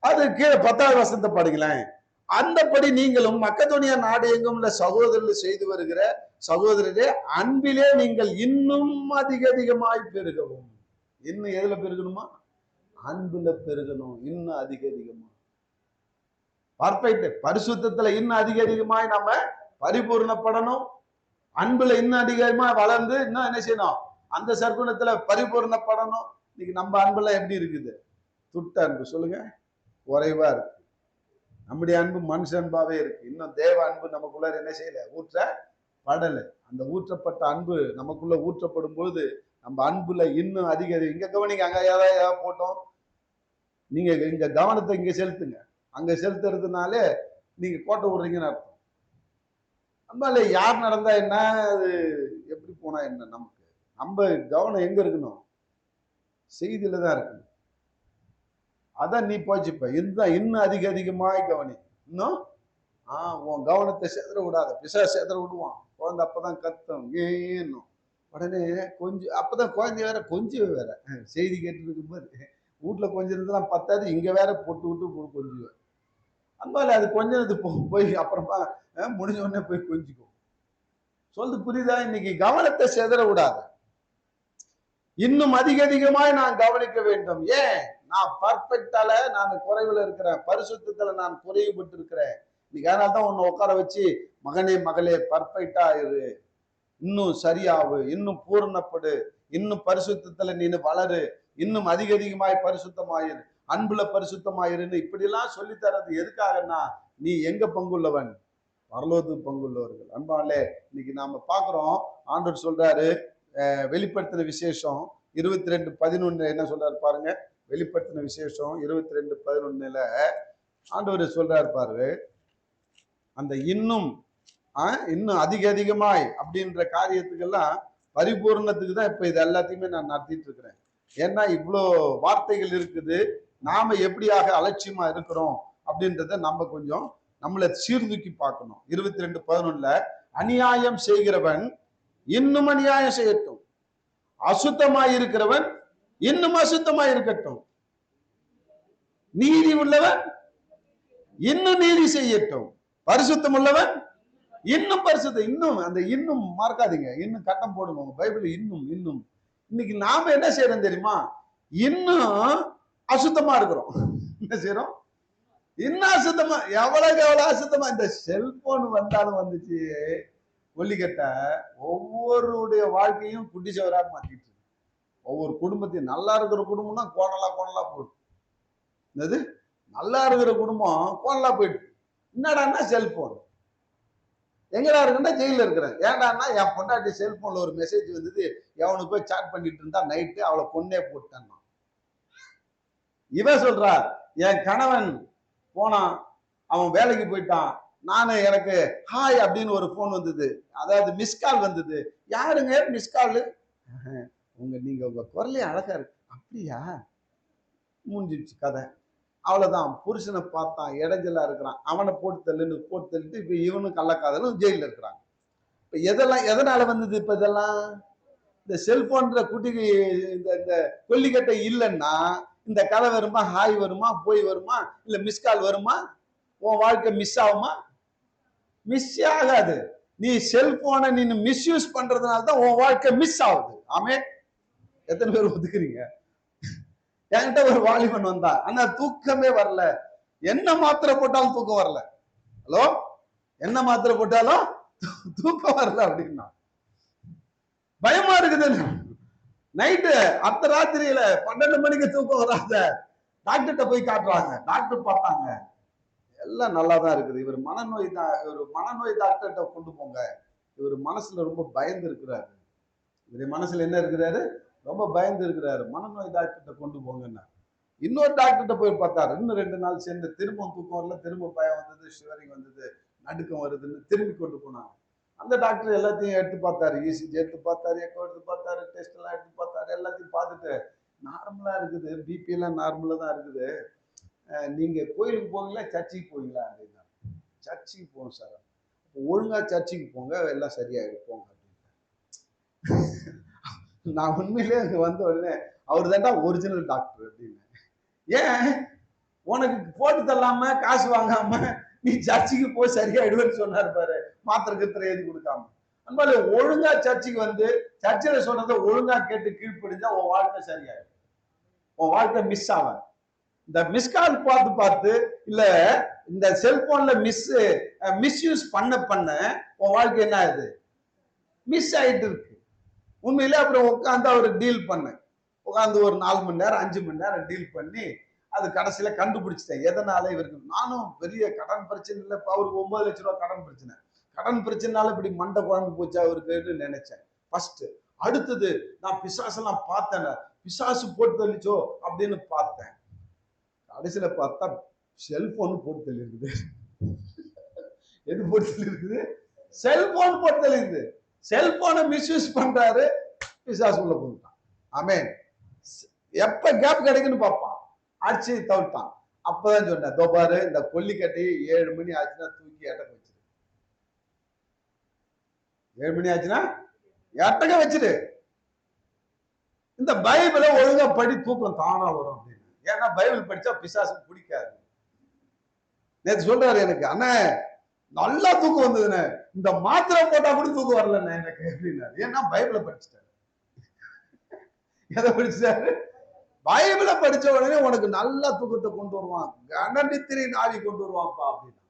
அது கீழே 10வது வசனத்தை பாடுங்களேன். அந்தபடி நீங்களும் மக்கதோனியா நாடு எங்கும் உள்ள சகோதரர்கள் செய்து வருகிற சகோதரரே, அன்பிலே நீங்கள் இன்னும் அதிக அதிகமாய் பெருகவும். இன்னும் எதுல பெருகணுமா? அன்புல பெருகணும். இன்னும் அதிக அதிகமா பர்ஃபெக்ட் பரிசுத்தத்துல இன்னும் அதிக அதிகமாய் நம்ம பரிபூர்ணப்படணும். அன்புல இன்னும் அதிகமா வளர்ந்து இன்னும் என்ன செய்யணும்? அந்த சற்குணத்துல பரிபூர்ணப்படணும். இன்னைக்கு நம்ம அன்புல எப்படி இருக்குது? துட்ட அன்பு. சொல்லுங்க, குறைவா இருக்கு. நம்முடைய அன்பு மனுஷ அன்பாவே இருக்கு. இன்னும் தேவ அன்பு நமக்குள்ள என்ன செய்யல? ஊற்றப்படலை. அந்த ஊற்றப்பட்ட அன்பு நமக்குள்ள ஊற்றப்படும் போது நம்ம அன்புல இன்னும் அதிக இங்க கவனிங்க. அங்க ஏதாவது போட்டோம், நீங்க இங்க கவனத்தை இங்க செலுத்துங்க. அங்க செலுத்துறதுனாலே நீங்க கோட்டை விடுறீங்கன்னு அர்த்தம். நம்மள யார் நடந்தா என்ன, அது எப்படி போனா என்ன, நமக்கு நம்ம கவனம் எங்க இருக்கணும்? செய்தியில தான் இருக்கணும். அதான் நீ போச்சுப்ப. இதுதான் இன்னும் அதிக அதிகமாய் கவனி. இன்னும் உன் கவனத்தை சேதற விடாத. பிசாசு சேதற விடுவான். குழந்தை அப்பதான் கத்தும் ஏன்னும். உடனே கொஞ்சம் அப்பதான் குழந்தை வேற கொஞ்சம் வேற செய்தி கேட்டு இருக்கும்போது வீட்டுல கொஞ்சம் இருந்தெல்லாம் பத்தாது, இங்க வேற போட்டு விட்டு கொஞ்சுவேன். அந்தால அது கொஞ்சது போய் அப்புறமா முடிஞ்ச உடனே போய் கொஞ்சிக்கும். சொல்றது புரியுதா? இன்னைக்கு கவனத்தை செதற விடாத. இன்னும் அதிக அதிகமாய் நான் கவனிக்க வேண்டும். ஏன்? நான் பர்ஃபெக்டால நான் குறைவுல இருக்கிறேன். பரிசுத்தத்துல நான் குறைவுபட்டு இருக்கிறேன். இன்னைக்கு அதனால தான் உன்னை உட்கார வச்சு, மகனே மகளே பர்ஃபெக்டா இரு, இன்னும் சரியாவு, இன்னும் பூரணப்படு, இன்னும் பரிசுத்தத்துல நீ வளரு, இன்னும் அதிக அதிகமாய் பரிசுத்தமாயிரு, அன்புல பரிசுத்தமாயிருன்னு இப்படி எல்லாம் சொல்லி தரது எதுக்காகன்னா, நீ எங்க பங்குள்ளவன்? பரலோகத்துக்கு பங்குள்ளவர்கள். அன்பாலே இன்னைக்கு நாம பாக்குறோம். ஆண்டவர் சொல்றாரு, வெளிப்படுத்தின விசேஷம் 22:11 என்ன சொல்றாரு பாருங்க. வெளிப்படுத்தின விசேஷம் 22:11 ஆண்டவர் சொல்றாரு பாரு, அந்த இன்னும் இன்னும் அதிக அதிகமாய் அப்படின்ற காரியத்துக்கெல்லாம் பரிபூர்ணத்துக்கு தான் இப்ப இது எல்லாத்தையுமே நான் நடத்திட்டு இருக்கிறேன். ஏன்னா இவ்வளோ வார்த்தைகள் இருக்குது. நாம எப்படியாக அலட்சியமா இருக்கிறோம் அப்படின்றத நம்ம கொஞ்சம் நம்மளை சீர்தூக்கி பார்க்கணும். 22:11 அநியாயம் செய்கிறவன் இன்னும் அநியாயம் செய்யட்டும், அசுத்தமாய் இருக்கிறவன் இன்னும் அசுத்தமாய் இருக்கட்டும், நீதி உள்ளவன் இன்னும் நீதி செய்யட்டும், பரிசுத்தம் உள்ளவன் இன்னும் பரிசுத்தம். இன்னும் அந்த இன்னும் மறக்காதீங்க, இன்னும் கட்டம் போடுங்க உங்க பைபிள். இன்னும் இன்னும் இன்னைக்கு நாம என்ன செய்யறோம் தெரியுமா? இன்னும் அசுத்தமா இருக்கிறோம். என்ன செய்யறோம்? இன்னும் அசுத்தமா, எவ்வளவுக்கு எவ்வளவு அசுத்தமா. இந்த செல்போன் வந்தாலும் வந்துச்சு கொல்லிக்கட்ட ஒவ்வொருடைய வாழ்க்கையும் குட்டிச்சவரா மாத்திட்டு இருக்கு. ஒவ்வொரு குடும்பத்தையும், நல்லா இருக்கிற குடும்பம்னா கோணலா கோணலா போயிட்டு, என்னது நல்லா இருக்கிற குடும்பம் கோணலா போயிட்டு. என்னடான்னா செல்போன். எங்கடா இருக்குன்னா ஜெயில இருக்கிறேன். ஏன்டான்னா என் பொண்டாட்டி செல்போன்ல ஒரு மெசேஜ் வந்தது, எவனுக்கு போய் சாட் பண்ணிட்டு இருந்தா நைட்டு அவளை பொண்ணே போட்டான். இவன் சொல்றா, என் கணவன் போனான், அவன் வேலைக்கு போயிட்டான், நானு எனக்கு ஹாய் அப்படின்னு ஒரு போன் வந்தது, அதாவது மிஸ்கால் வந்தது. யாருங்க மிஸ்கால்? நீங்க உங்க குரலே அழகா இருக்கு. அப்படியா? முடிஞ்சிடுச்சு கதை. அவ்வளவுதான். புருஷனை பார்த்தான், இடைஞ்சலா இருக்கிறான், அவனை போட்டு தள்ளிட்டு இப்ப இவனும் கள்ளக்காதலும் ஜெயில இருக்கிறாங்க. இப்ப எதனால வந்தது? இப்ப இதெல்லாம் இந்த செல்போன்ற குட்டிக்கு இந்த கொல்லிக்கட்டை இல்லைன்னா இந்த கதை வருமா? ஹாய் வருமா? போய் வருமா? இல்ல மிஸ்கால் வருமா? உன் வாழ்க்கை மிஸ் ஆகுமா? மிஸ் ஆகாது. நீ செல்போனை நீ மிஸ்யூஸ் பண்றதுனால தான் உன் வாழ்க்கை மிஸ் ஆகுது. ஆமே, எத்தனை பேர் ஒத்துக்கிறீங்க? என்கிட்ட ஒரு வாலிபன் வந்தா, ஆனா தூக்கமே வரல, என்ன மாத்திரை போட்டாலும் தூக்கம் வரல. ஹலோ, என்ன மாத்திரை போட்டாலும் தூக்கம் வரல அப்படின்னா பயமா இருக்குது. நைட்டு அர்த்தராத்திரியில 12 மணிக்கு தூக்கம் வராத டாக்டர்கிட்ட போய் காட்டுறாங்க. டாக்டர் பார்த்தாங்க, எல்லாம் நல்லா தான் இருக்குது. இவர் மனநோய் தான், இவர் மனநோய் டாக்டர்கிட்ட கொண்டு போங்க. இவர் மனசுல ரொம்ப பயந்து இருக்கிறாரு. இவர் மனசுல என்ன இருக்கிறாரு? ரொம்ப பயந்து இருக்கிறாரு. மனநோய் டாக்டர்கிட்ட கொண்டு போங்கன்னா. இன்னொரு டாக்டர்கிட்ட போய் பார்த்தாரு. இன்னும் 2 நாள் சேர்ந்து திரும்ப தூக்கம் வரல, திரும்ப பயம் வந்தது, ஷிவரிங் வந்தது, நடுக்கம் வருதுன்னு திரும்பி கொண்டு போனாங்க. அந்த டாக்டர் எல்லாத்தையும் எடுத்து பார்த்தாரு. இசிஜி எடுத்து பார்த்தாரு, எக்கோ எடுத்து பார்த்தாரு, டெஸ்ட் எல்லாம் எடுத்து பார்த்தாரு. எல்லாத்தையும் பார்த்துட்டு நார்மலா இருக்குது, பிபி எல்லாம் நார்மலா தான் இருக்குது. நீங்க கோயிலுக்கு போவீங்களா, சர்ச்சுக்கு போவீங்களா அப்படின்னா. சர்ச்சுக்கு போவோம் சார். ஒழுங்கா சர்ச்சுக்கு போங்க, எல்லாம் சரியாயிடும் போங்க அப்படின்னு. நான் உண்மையிலே அங்க வந்த உடனே அவர் தான்டா ஒரிஜினல் டாக்டர் அப்படின்னு. ஏன் உனக்கு போட்டு தரலாம காசு வாங்காம நீ சர்ச்சுக்கு போய் சரியாயிடுவேன்னு சொன்னார் பாரு, மாத்திரை கத்திரை எழுதி கொடுக்காம. அன்பால ஒழுங்கா சர்ச்சுக்கு வந்து சர்ச்சில் சொன்னதை ஒழுங்கா கேட்டு கீழ்ப்படிஞ்சா உன் வாழ்க்கை சரியாயிடும். உன் வாழ்க்கை மிஸ் ஆகாது. இந்த மிஸ்கால் பார்த்து பார்த்து இல்ல இந்த செல்போன்ல மிஸ்யூஸ் பண்ண உன் வாழ்க்கை என்ன ஆகுது? மிஸ் ஆயிட்டு இருக்கு. உண்மையிலே அப்புறம் உட்காந்து அவர் டீல் பண்ண உட்காந்து ஒரு 4 மணி நேரம் 5 மணி நேரம் டீல் பண்ணி அது கடைசியில கண்டுபிடிச்சிட்டேன் எதனால இவருக்கு. நானும் பெரிய கடன் பிரச்சனை இல்லை, அவருக்கு 9 லட்சம் ரூபாய் கடன் பிரச்சனை. கடன் பிரச்சனைனால இப்படி மண்டை குழம்பு போச்சு அவருக்கு நினைச்சேன் ஃபர்ஸ்ட். அடுத்தது நான் பிசாசெல்லாம் பார்த்தேன், பிசாசு போட்டு தள்ளிச்சோ அப்படின்னு பார்த்தேன். கடைசியில பார்த்தா செல்போன் போட்டு தள்ளி இருக்குது. எது போட்டு தள்ளி இருக்குது? செல்போன் போட்டு தள்ளி இருக்குது. செல்போனை மிஸ்யூஸ் பண்றாரு, பிசாசு உள்ள போட்டான். ஆமென். எப்ப கேப் கிடைக்குன்னு பார்ப்பான், அடிச்சு தவிர்த்தான். அப்பதான் சொன்னேன், தோ பாரு இந்த கொல்லிக்கட்டி 7 மணி ஆச்சுன்னா தூக்கி எட்டக்க வச்சிரு. 7 மணி ஆச்சுன்னா எட்டக்க வச்சிரு. இந்த பைபிளை ஒழுங்கா படி, தூக்கம் தானா வரும் அப்படின்னு. ஏன்னா பைபிள் படிச்சா பிசாசு பிடிக்காது. நேற்று சொல்றாரு எனக்கு, அண்ணா நல்லா தூக்கம் வந்ததுண்ணே, இந்த மாத்திரை போட்டா கூட தூக்கம் வரலண்ணே எனக்கு அப்படின்னாரு. ஏன்னா பைபிளை படிச்சுட்டாரு. எதை படிச்சுட்டாரு? பைபிளை படிச்ச உடனே உனக்கு நல்ல தூக்கத்தை கொண்டு வருவான், கனநித்திரின் ஆவி கொண்டு வருவான்ப்பா அப்படின்னா.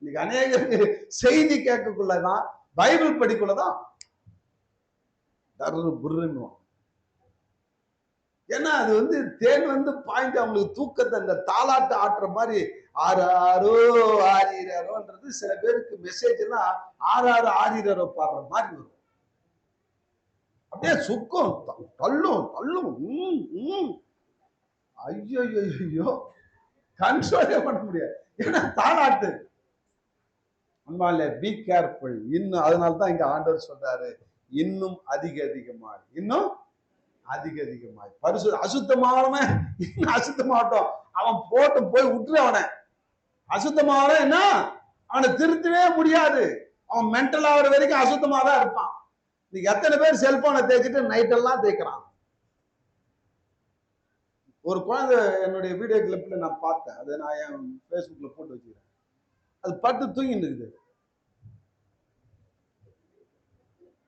இன்னைக்கு அநேகருக்கு செய்தி கேட்கக்குள்ளதான், பைபிள் படிக்குள்ளதான் தரு புருன்னுவான். ஏன்னா அது வந்து தேன் வந்து பாயிண்ட் அவங்களுக்கு தூக்கத்தை இந்த தாலாட்டு ஆட்டுற மாதிரி ஆறாரோ ஆறீராரோன்றது சில பேருக்கு மெசேஜ் எல்லாம் ஆறாறு ஆறீரோ பாடுற மாதிரி வரும். அப்படியே சுக்கும் தள்ளும் தள்ளும். ஐயோ ஐயோ கண்ட்ரோலே பண்ண முடியாது. ஏன்னா தாலாட்டு. Be careful. இன்னும் அதனால்தான் இங்க ஆண்டவர் சொல்றாரு, இன்னும் அதிக அதிகமாக, இன்னும் அதிக அதிகமாய் அசுத்தமானவன் இன்னும் அசுத்தமாகட்டும், அவன் போட்டு போய் விட்டுரு. அவனை அசுத்தமான என்ன, அவனை திருத்தவே முடியாது. அவன் மென்டல் ஆகிற வரைக்கும் அசுத்தமா தான் இருப்பான். நீங்க எத்தனை பேர் செல்போனை தேய்ச்சிட்டு நைட்டெல்லாம் தேய்க்கிறான். ஒரு குழந்தை என்னுடைய வீடியோ கிளிப்ல நான் பார்த்தேன், அதை நான் என் பேஸ்புக்ல போட்டு வச்சுக்கிறேன். அது பட்டு தூங்கின்னு இருக்குது,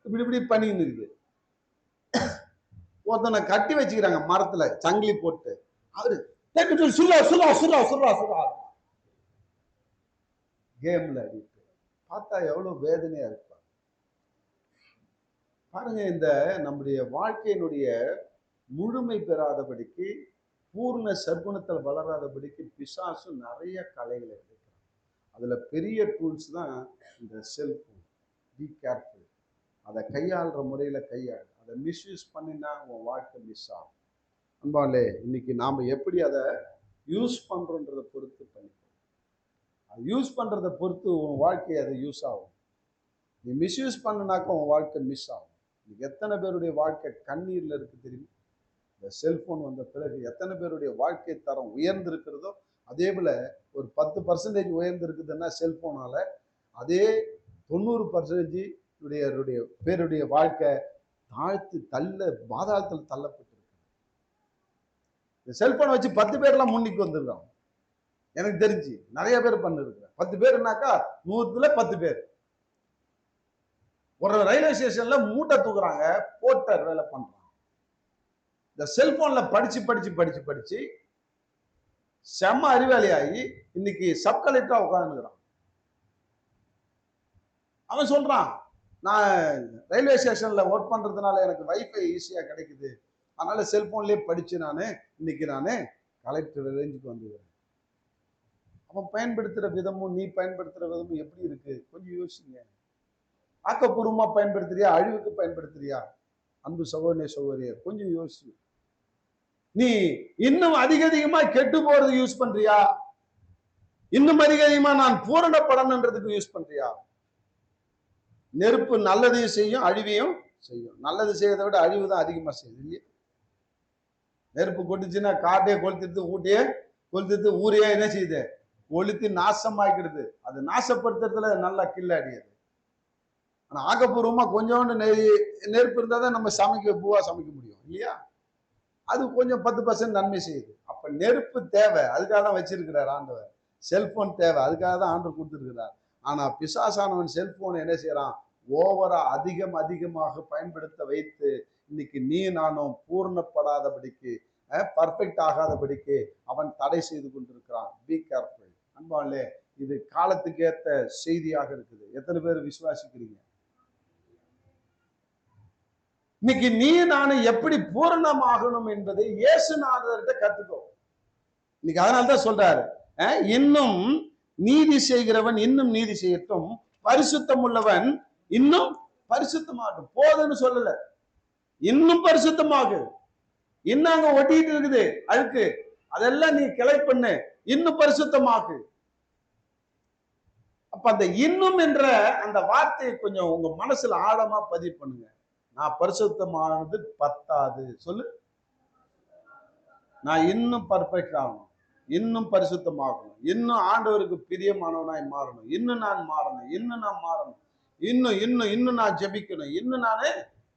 இப்படி இப்படி பண்ணின்னு இருக்குது. ஒருத்தனை கட்டி வச்சுக்கிறாங்க மரத்துல சங்கிலி போட்டு. அவரு சுல்லா சுல்லா சுல்லா சுல்லா சுல்லா கேம்ல அடிட்டு பார்த்தா எவ்வளவு வேதனையா இருப்பா பாருங்க. இந்த நம்முடைய வாழ்க்கையினுடைய முழுமை பெறாதபடிக்கு, பூர்ண சர்க்குணத்தில் வளராதபடிக்கு பிசாசு நிறைய கலைகளை எடுக்கிறான். அதுல பெரிய டூல்ஸ் தான் இந்த செல்போன். Be careful. அதை கையாளுற முறையில கையாளு. அதை மிஸ்யூஸ் பண்ணினா உன் வாழ்க்கை மிஸ் ஆகும். அன்பாலே இன்னைக்கு நாம எப்படி அதை யூஸ் பண்றோன்றதை பொறுத்து பண்ணிக்கோ. அது யூஸ் பண்றதை பொறுத்து உன் வாழ்க்கை அது யூஸ் ஆகும். நீ மிஸ்யூஸ் பண்ணினாக்க உன் வாழ்க்கை மிஸ் ஆகும். இன்னைக்கு எத்தனை பேருடைய வாழ்க்கை கண்ணீர்ல இருக்கு தெரியுமா? இந்த செல்போன் வந்த பிறகு எத்தனை பேருடைய வாழ்க்கை தரம் உயர்ந்திருக்கிறதோ, அதே போல ஒரு 10% உயர்ந்திருக்குதுன்னா செல்போனால, அதே 90% பேருடைய வாழ்க்கை தாழ்த்து பாதாளத்தில் தள்ளப்பட்டிருக்கு. இந்த செல்போனை வச்சு 10 பேர்லாம் முன்னிக்கு வந்துருக்காங்க. எனக்கு தெரிஞ்சு நிறைய பேர் பண்ணிருக்கிறேன். 10 பேர்னாக்கா 100ல 10 பேர். ஒரு ரயில்வே ஸ்டேஷன்ல மூட்டை தூக்குறாங்க, போர்ட்டர் வேலை பண்றாங்க. இந்த செல்போன்ல படிச்சு படிச்சு படிச்சு படிச்சு செம்ம அறிவாளி ஆகி இன்னைக்கு சப் கலெக்டரா உட்கார்ந்துக்கிறான். அவன் சொல்றான், நான் ரயில்வே ஸ்டேஷன்ல ஒர்க் பண்றதுனால எனக்கு வைஃபை ஈஸியா கிடைக்குது, அதனால செல்போன்லயே படிச்சு இன்னைக்கு கலெக்டர் ரேஞ்சுக்கு வந்துக்கிறேன். அவன் பயன்படுத்துற விதமும் நீ பயன்படுத்துற விதமும் எப்படி இருக்கு கொஞ்சம் யோசிங்க. ஆக்கப்பூர்வமா பயன்படுத்துறியா, அழிவுக்கு பயன்படுத்துறியா? அன்பு சகோதரனே சகோதரியே, கொஞ்சம் யோசி. நீ இன்னும் அதிகமா கெட்டு போறது யூஸ் பண்றியா, இன்னும் அதிகமா நான் பூரணப்படணுன்றதுக்கு யூஸ் பண்றியா? நெருப்பு நல்லதையும் செய்யும், அழிவையும் செய்யும். நல்லது செய்யறதை விட அழிவு தான் அதிகமா செய்யுது இல்லையா? நெருப்பு கொட்டுச்சுன்னா காட்டையே கொளுத்திட்டு, ஊட்டியே கொளுத்திட்டு, ஊரையே என்ன செய்யுது, கொளுத்தி நாசமாக்கிடுது. அது நாசப்படுத்துறதுல நல்லா கில்லாடியது. ஆனா ஆக்கப்பூர்வமா கொஞ்சோண்டு நெருப்பு இருந்தா தான் நம்ம பூவா சமைக்க முடியும் இல்லையா? அது கொஞ்சம் 10% நன்மை செய்யுது. அப்ப நெருப்பு தேவை, அதுக்காக தான் வச்சிருக்கிறார் ஆண்டவர். செல்போன் தேவை, அதுக்காக தான் ஆண்டவர் கொடுத்திருக்கிறார். ஆனா பிசாசானவன் செல்போன் என்ன செய்யறான், ஓவரா அதிகமாக பயன்படுத்த வைத்து இன்னைக்கு நீ நானும் பூர்ணப்படாதபடிக்கு, பர்ஃபெக்ட் ஆகாதபடிக்கு அவன் தடை செய்து கொண்டிருக்கிறான். Be careful. அன்பாலே, இது காலத்துக்கு ஏற்ற செய்தியாக இருக்குது. எத்தனை பேர் விசுவாசிக்கிறீங்க? இன்னைக்கு நீ நானும் எப்படி பூரணமாகணும் என்பதை இயேசுநாதர்கிட்ட கத்துக்கோ. இன்னைக்கு அதனால்தான் சொல்றாரு, இன்னும் நீதி செய்கிறவன் இன்னும் நீதி செய்யட்டும், பரிசுத்தம் உள்ளவன் இன்னும் பரிசுத்தமாகும். போதுன்னு சொல்லல, இன்னும் பரிசுத்தமாக. இன்னும் அங்க ஒட்டிட்டு இருக்குது அழுக்கு, அதெல்லாம் நீ கிளை பண்ணு, இன்னும் பரிசுத்தமாக்கு. அப்ப அந்த இன்னும் என்ற அந்த வார்த்தையை கொஞ்சம் உங்க மனசுல ஆழமா பதிவு பண்ணுங்க. நான் பரிசுத்தமானது பத்தாது. சொல்லு, நான் இன்னும் பர்ஃபெக்ட் ஆகணும், இன்னும் பரிசுத்தமாகணும், இன்னும் ஆண்டவருக்கு பிரியமானவனாய் மாறணும், இன்னும் நான் மாறணும், இன்னும் நான் மாறணும், இன்னும் நான் ஜெபிக்கணும், இன்னும் நானே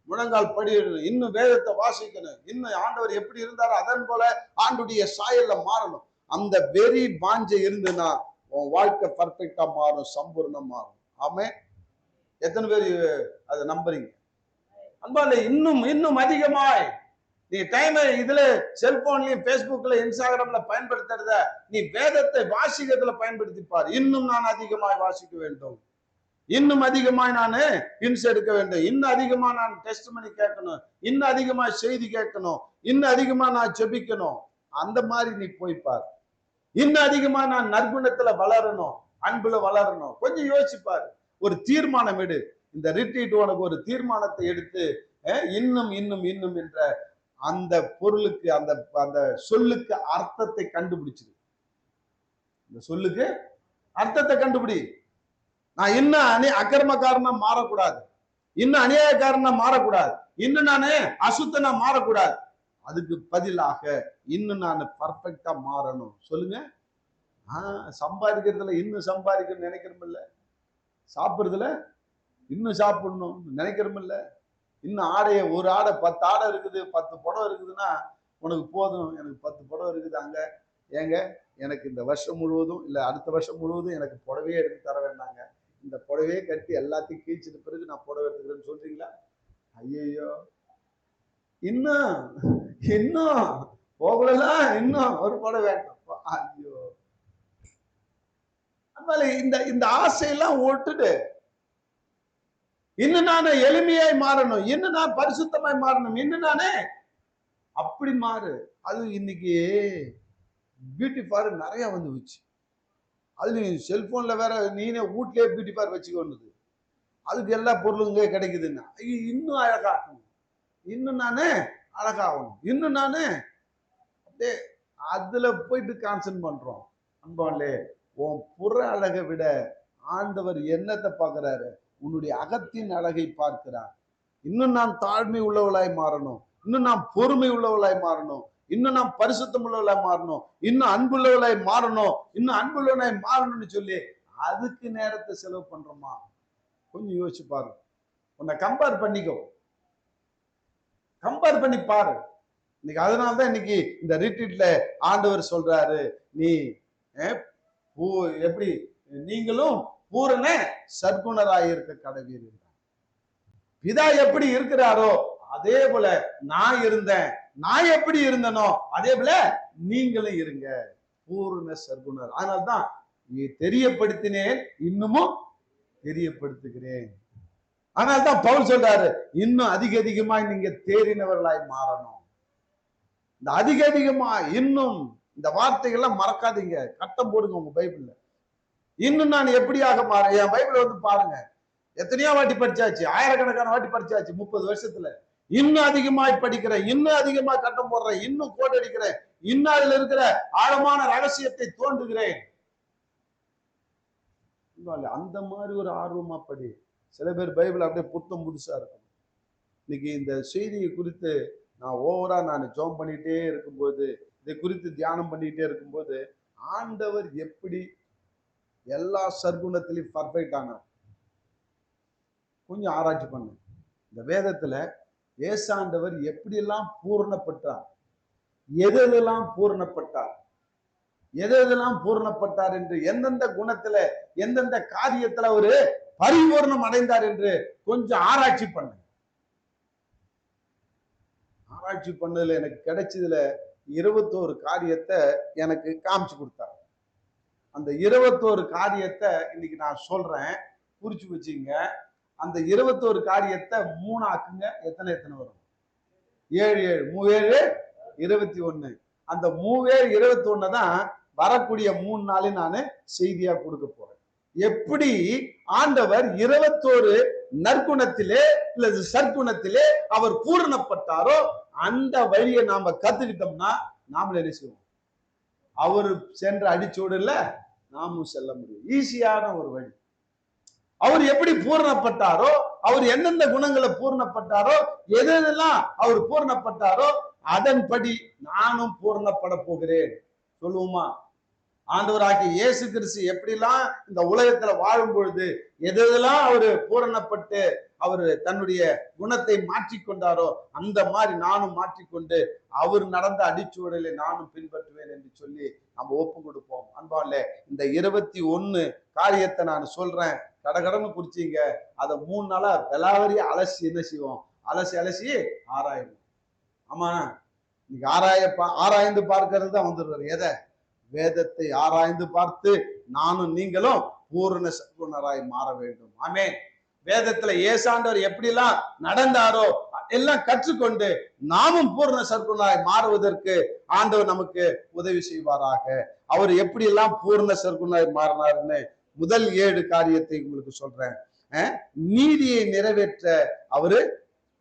முழங்கால் படியிடணும், இன்னும் வேதத்தை வாசிக்கணும், இன்னும் ஆண்டவர் எப்படி இருந்தாரோ அதன் போல ஆண்டுடைய சாயல்ல மாறணும். அந்த வெறி வாஞ்சை இருந்துன்னா உன் வாழ்க்கை பர்ஃபெக்டா மாறும், சம்பூர்ணம் மாறும். ஆமே, எத்தனை பேர் அதை நம்புறீங்க? அன்பாலே, இன்னும் அதிகமாய் நீ டைம் இதுல செல்போன்லயும் பேஸ்புக்ல இன்ஸ்டாகிராம்ல பயன்படுத்துறத நீ வேதத்தை வாசிக்கிறதுல பயன்படுத்திப்பார். இன்னும் நான் அதிகமாய் வாசிக்க வேண்டும், இன்னும் அதிகமாய் நான் ஹின்ஸ் எடுக்க வேண்டும், இன்னும் அதிகமா நான் டெஸ்ட் பண்ணி கேட்கணும், இன்னும் அதிகமா செய்தி கேட்கணும், இன்னும் அதிகமா நான் ஜெபிக்கணும். அந்த மாதிரி நீ போய்ப்பார். இன்னும் அதிகமா நான் நற்குணத்துல வளரணும், அன்புல வளரணும். கொஞ்சம் யோசிப்பாரு, ஒரு தீர்மானம் எடு. இந்த ரிட்ரீட் உனக்கு ஒரு தீர்மானத்தை எடுத்து இன்னும் என்ற அந்த பொருளுக்கு, அந்த அந்த சொல்லுக்கு அர்த்தத்தை கண்டுபிடிச்சிரு. இந்த சொல்லுக்கு அர்த்தத்தை கண்டுபிடி. நான் இன்னும் அக்கிரமக்காரனா மாறக்கூடாது, இன்னும் அநியாயக்காரனா மாறக்கூடாது, இன்னும் நானு அசுத்தனா மாறக்கூடாது. அதுக்கு பதிலாக இன்னும் நான் பர்ஃபெக்டா மாறணும். சொல்லுங்க. சம்பாதிக்கிறதுல இன்னும் சம்பாதிக்கணும்னு நினைக்கிறோம் இல்ல, சாப்பிடுறதுல இன்னும் சாப்பிடணும் நினைக்கிறோம் இல்ல, இன்னும் ஆடைய ஒரு ஆடை 10 ஆடை இருக்குது, 10 புடவை இருக்குதுன்னா உனக்கு போதும், எனக்கு 10 புடவை இருக்குது அங்க, ஏங்க எனக்கு இந்த வருஷம் முழுவதும் இல்ல அடுத்த வருஷம் முழுவதும் எனக்கு புடவையே எடுத்து தர வேண்டாங்க, இந்த புடவையே கட்டி எல்லாத்தையும் கீழ்ச்சிட்டு பிறகு நான் புடவை எடுத்துக்கிறேன்னு சொல்றீங்களா? ஐயோ, இன்னும் போகலாம், இன்னும் ஒரு புடவை வேண்டாம். ஐயோ, அதனால இந்த ஆசையெல்லாம் விட்டுட்டு இன்னும் நானே எளிமையாய் மாறணும், இன்னும் நான் பரிசுத்தமாய் மாறணும், இன்னும் நானே அப்படி மாறு. அது இன்னைக்கு பியூட்டி பார்லர் நிறைய வந்துச்சு. அது செல்போன்ல வேற நீனே வீட்லயே பியூட்டி பார்லர் வச்சுக்கொண்டது, அதுக்கு எல்லா பொருளுங்க கிடைக்குதுன்னா இன்னும் அழகாகணும், இன்னும் நானே அழகாகணும், இன்னும் நானே அப்படியே அதுல போயிட்டு கான்சென்ட் பண்றோம். அன்பாலே, உன் புற அழகை விட ஆண்டவர் என்னத்தை பார்க்கிறாரு? உன்னுடைய அகத்தின் அழகை பார்க்கிறார். இன்னும் நான் தாழ்மை உள்ளவளாய் மாறணும், இன்னும் நான் பொறுமை உள்ளவளாய் மாறணும், இன்னும் நான் பரிசுத்தம் உள்ளவளாய் மாறணும், இன்னும் அன்புள்ளவளாய் மாறணும், இன்னும் அன்புள்ளவனாய் மாறணும்னு சொல்லி அதுக்கு நேரத்தை செலவு பண்றோமா? கொஞ்சம் யோசிச்சு பாரு. உன்னை கம்பேர் பண்ணிக்கோ, கம்பேர் பண்ணி பாரு. இன்னைக்கு அதனாலதான் இன்னைக்கு இந்த ரிட்ரீட்ல ஆண்டவர் சொல்றாரு, நீ எப்படி நீங்களும் பூரண சற்குணராய் இருக்க கடவீர் என்றார். பிதா எப்படி இருக்கிறாரோ அதே போல நான் இருந்தேன், நான் எப்படி இருந்தனோ அதே போல நீங்களும் இருங்க, பூரண சற்குணர். அதனால்தான் நீ தெரியப்படுத்தினேன், இன்னமும் தெரியப்படுத்துகிறேன். அதனால்தான் பவுல் சொல்றாரு, இன்னும் அதிகமாய் நீங்க தேறினவர்களாய் மாறணும். இந்த அதிக அதிகமா இன்னும் இந்த வார்த்தைகள்லாம் மறக்காதீங்க, கட்டம் போடுங்க உங்க பைபிள்ல. இன்னும் நான் எப்படியாக மாற, என் பைபிள் வந்து பாருங்க, எத்தனையோ வாட்டி படிச்சாச்சு, ஆயிரக்கணக்கான வாட்டி படிச்சாச்சு 30 வருஷத்துல. இன்னும் அதிகமாய் படிக்கிறேன், இன்னும் அதிகமா கட்டம் போடுறேன், இன்னும் கோட் அடிக்கிறேன், இன்னும் அதுல இருக்கிற ஆழமான ரகசியத்தை தோன்றுகிறேன். அந்த மாதிரி ஒரு ஆர்வமா படி. சில பேர் பைபிள் அப்படியே புத்தம் புதுசா இருக்கும். இன்னைக்கு இந்த செய்தியை குறித்து நான் ஓவரா ஜெபம் பண்ணிட்டே இருக்கும்போது, இதை குறித்து தியானம் பண்ணிட்டே இருக்கும்போது, ஆண்டவர் எப்படி எல்லா சர்க்குணத்திலையும் பர்ஃபெக்ட் ஆனார் கொஞ்சம் ஆராய்ச்சி பண்ணு. இந்த வேதத்துல ஏசாண்டவர் எப்படியெல்லாம் பூரணப்பட்டார், எதெல்லாம் பூரணப்பட்டார், எதெல்லாம் பூரணப்பட்டார் என்று, எந்தெந்த குணத்துல எந்தெந்த காரியத்துல ஒரு பரிபூர்ணம் அடைந்தார் என்று கொஞ்சம் ஆராய்ச்சி பண்ணு. ஆராய்ச்சி பண்ணதுல எனக்கு கிடைச்சதுல 21 காரியத்தை எனக்கு காமிச்சு கொடுத்தார். அந்த 21 காரியத்தை இன்னைக்கு நான் சொல்றேன், குறிச்சு வச்சுங்க. அந்த 21 காரியத்தை 3 ஆக்குங்க, எத்தனை எத்தனை வரும்? 7 7 3 7 21. அந்த 3 21 தான் வரக்கூடிய 3 நாளில் நான் செய்தியா கொடுக்க போறேன். எப்படி ஆண்டவர் 21 நற்குணத்திலே அல்லது சற்குணத்திலே அவர் பூரணப்பட்டாரோ அந்த வழியை நாம கத்துக்கிட்டோம்னா நாமளே என்ன செய்வோம்? அவரு சென்ற அடிச்சோடுல நாமும் செல்ல முடியும். ஈஸியான ஒரு வழி. அவர் எப்படி பூரணப்பட்டாரோ, அவர் எந்தெந்த குணங்களை பூரணப்பட்டாரோ, எதெல்லாம் அவர் பூரணப்பட்டாரோ அதன்படி நானும் பூரணப்பட போகிறேன். சொல்லுவோமா? ஆண்டவராகிய இயேசு கிறிஸ்து எப்படிலாம் இந்த உலகத்துல வாழும் பொழுது எதெல்லாம் அவரு பூரணப்பட்டு அவரு தன்னுடைய குணத்தை மாற்றிக்கொண்டாரோ அந்த மாதிரி நானும் மாற்றிக்கொண்டு அவர் நடந்த அடிச்சுவடலை நானும் பின்பற்றுவேன் என்று சொல்லி நம்ம ஒப்பு கொடுப்போம். அன்பாலே இந்த 21 காரியத்தை நான் சொல்றேன், கடகடன்னு குறிச்சிங்க. அதை 3 நாளா வெளாவரி அலசி என்ன செய்வோம்? அலசி அலசி ஆராயணும். ஆமா, இன்னைக்கு ஆராய்ந்து பார்க்கறது தான் வந்துடுறாரு. எதை? வேதத்தை ஆராய்ந்து பார்த்து நானும் நீங்களும் பூரண சற்குணராய் மாற வேண்டும். ஆமென். வேதத்துல ஏசாண்டவர் எப்படிலாம் நடந்தாரோ எல்லாம் கற்றுக்கொண்டு நாமும் பூரண சற்குணராய் மாறுவதற்கு ஆண்டவர் நமக்கு உதவி செய்வாராக. அவர் எப்படி எல்லாம் பூரண சற்குணராய் மாறினார்னு முதல் 7 காரியத்தை உங்களுக்கு சொல்றேன். நீதியை நிறைவேற்ற அவரு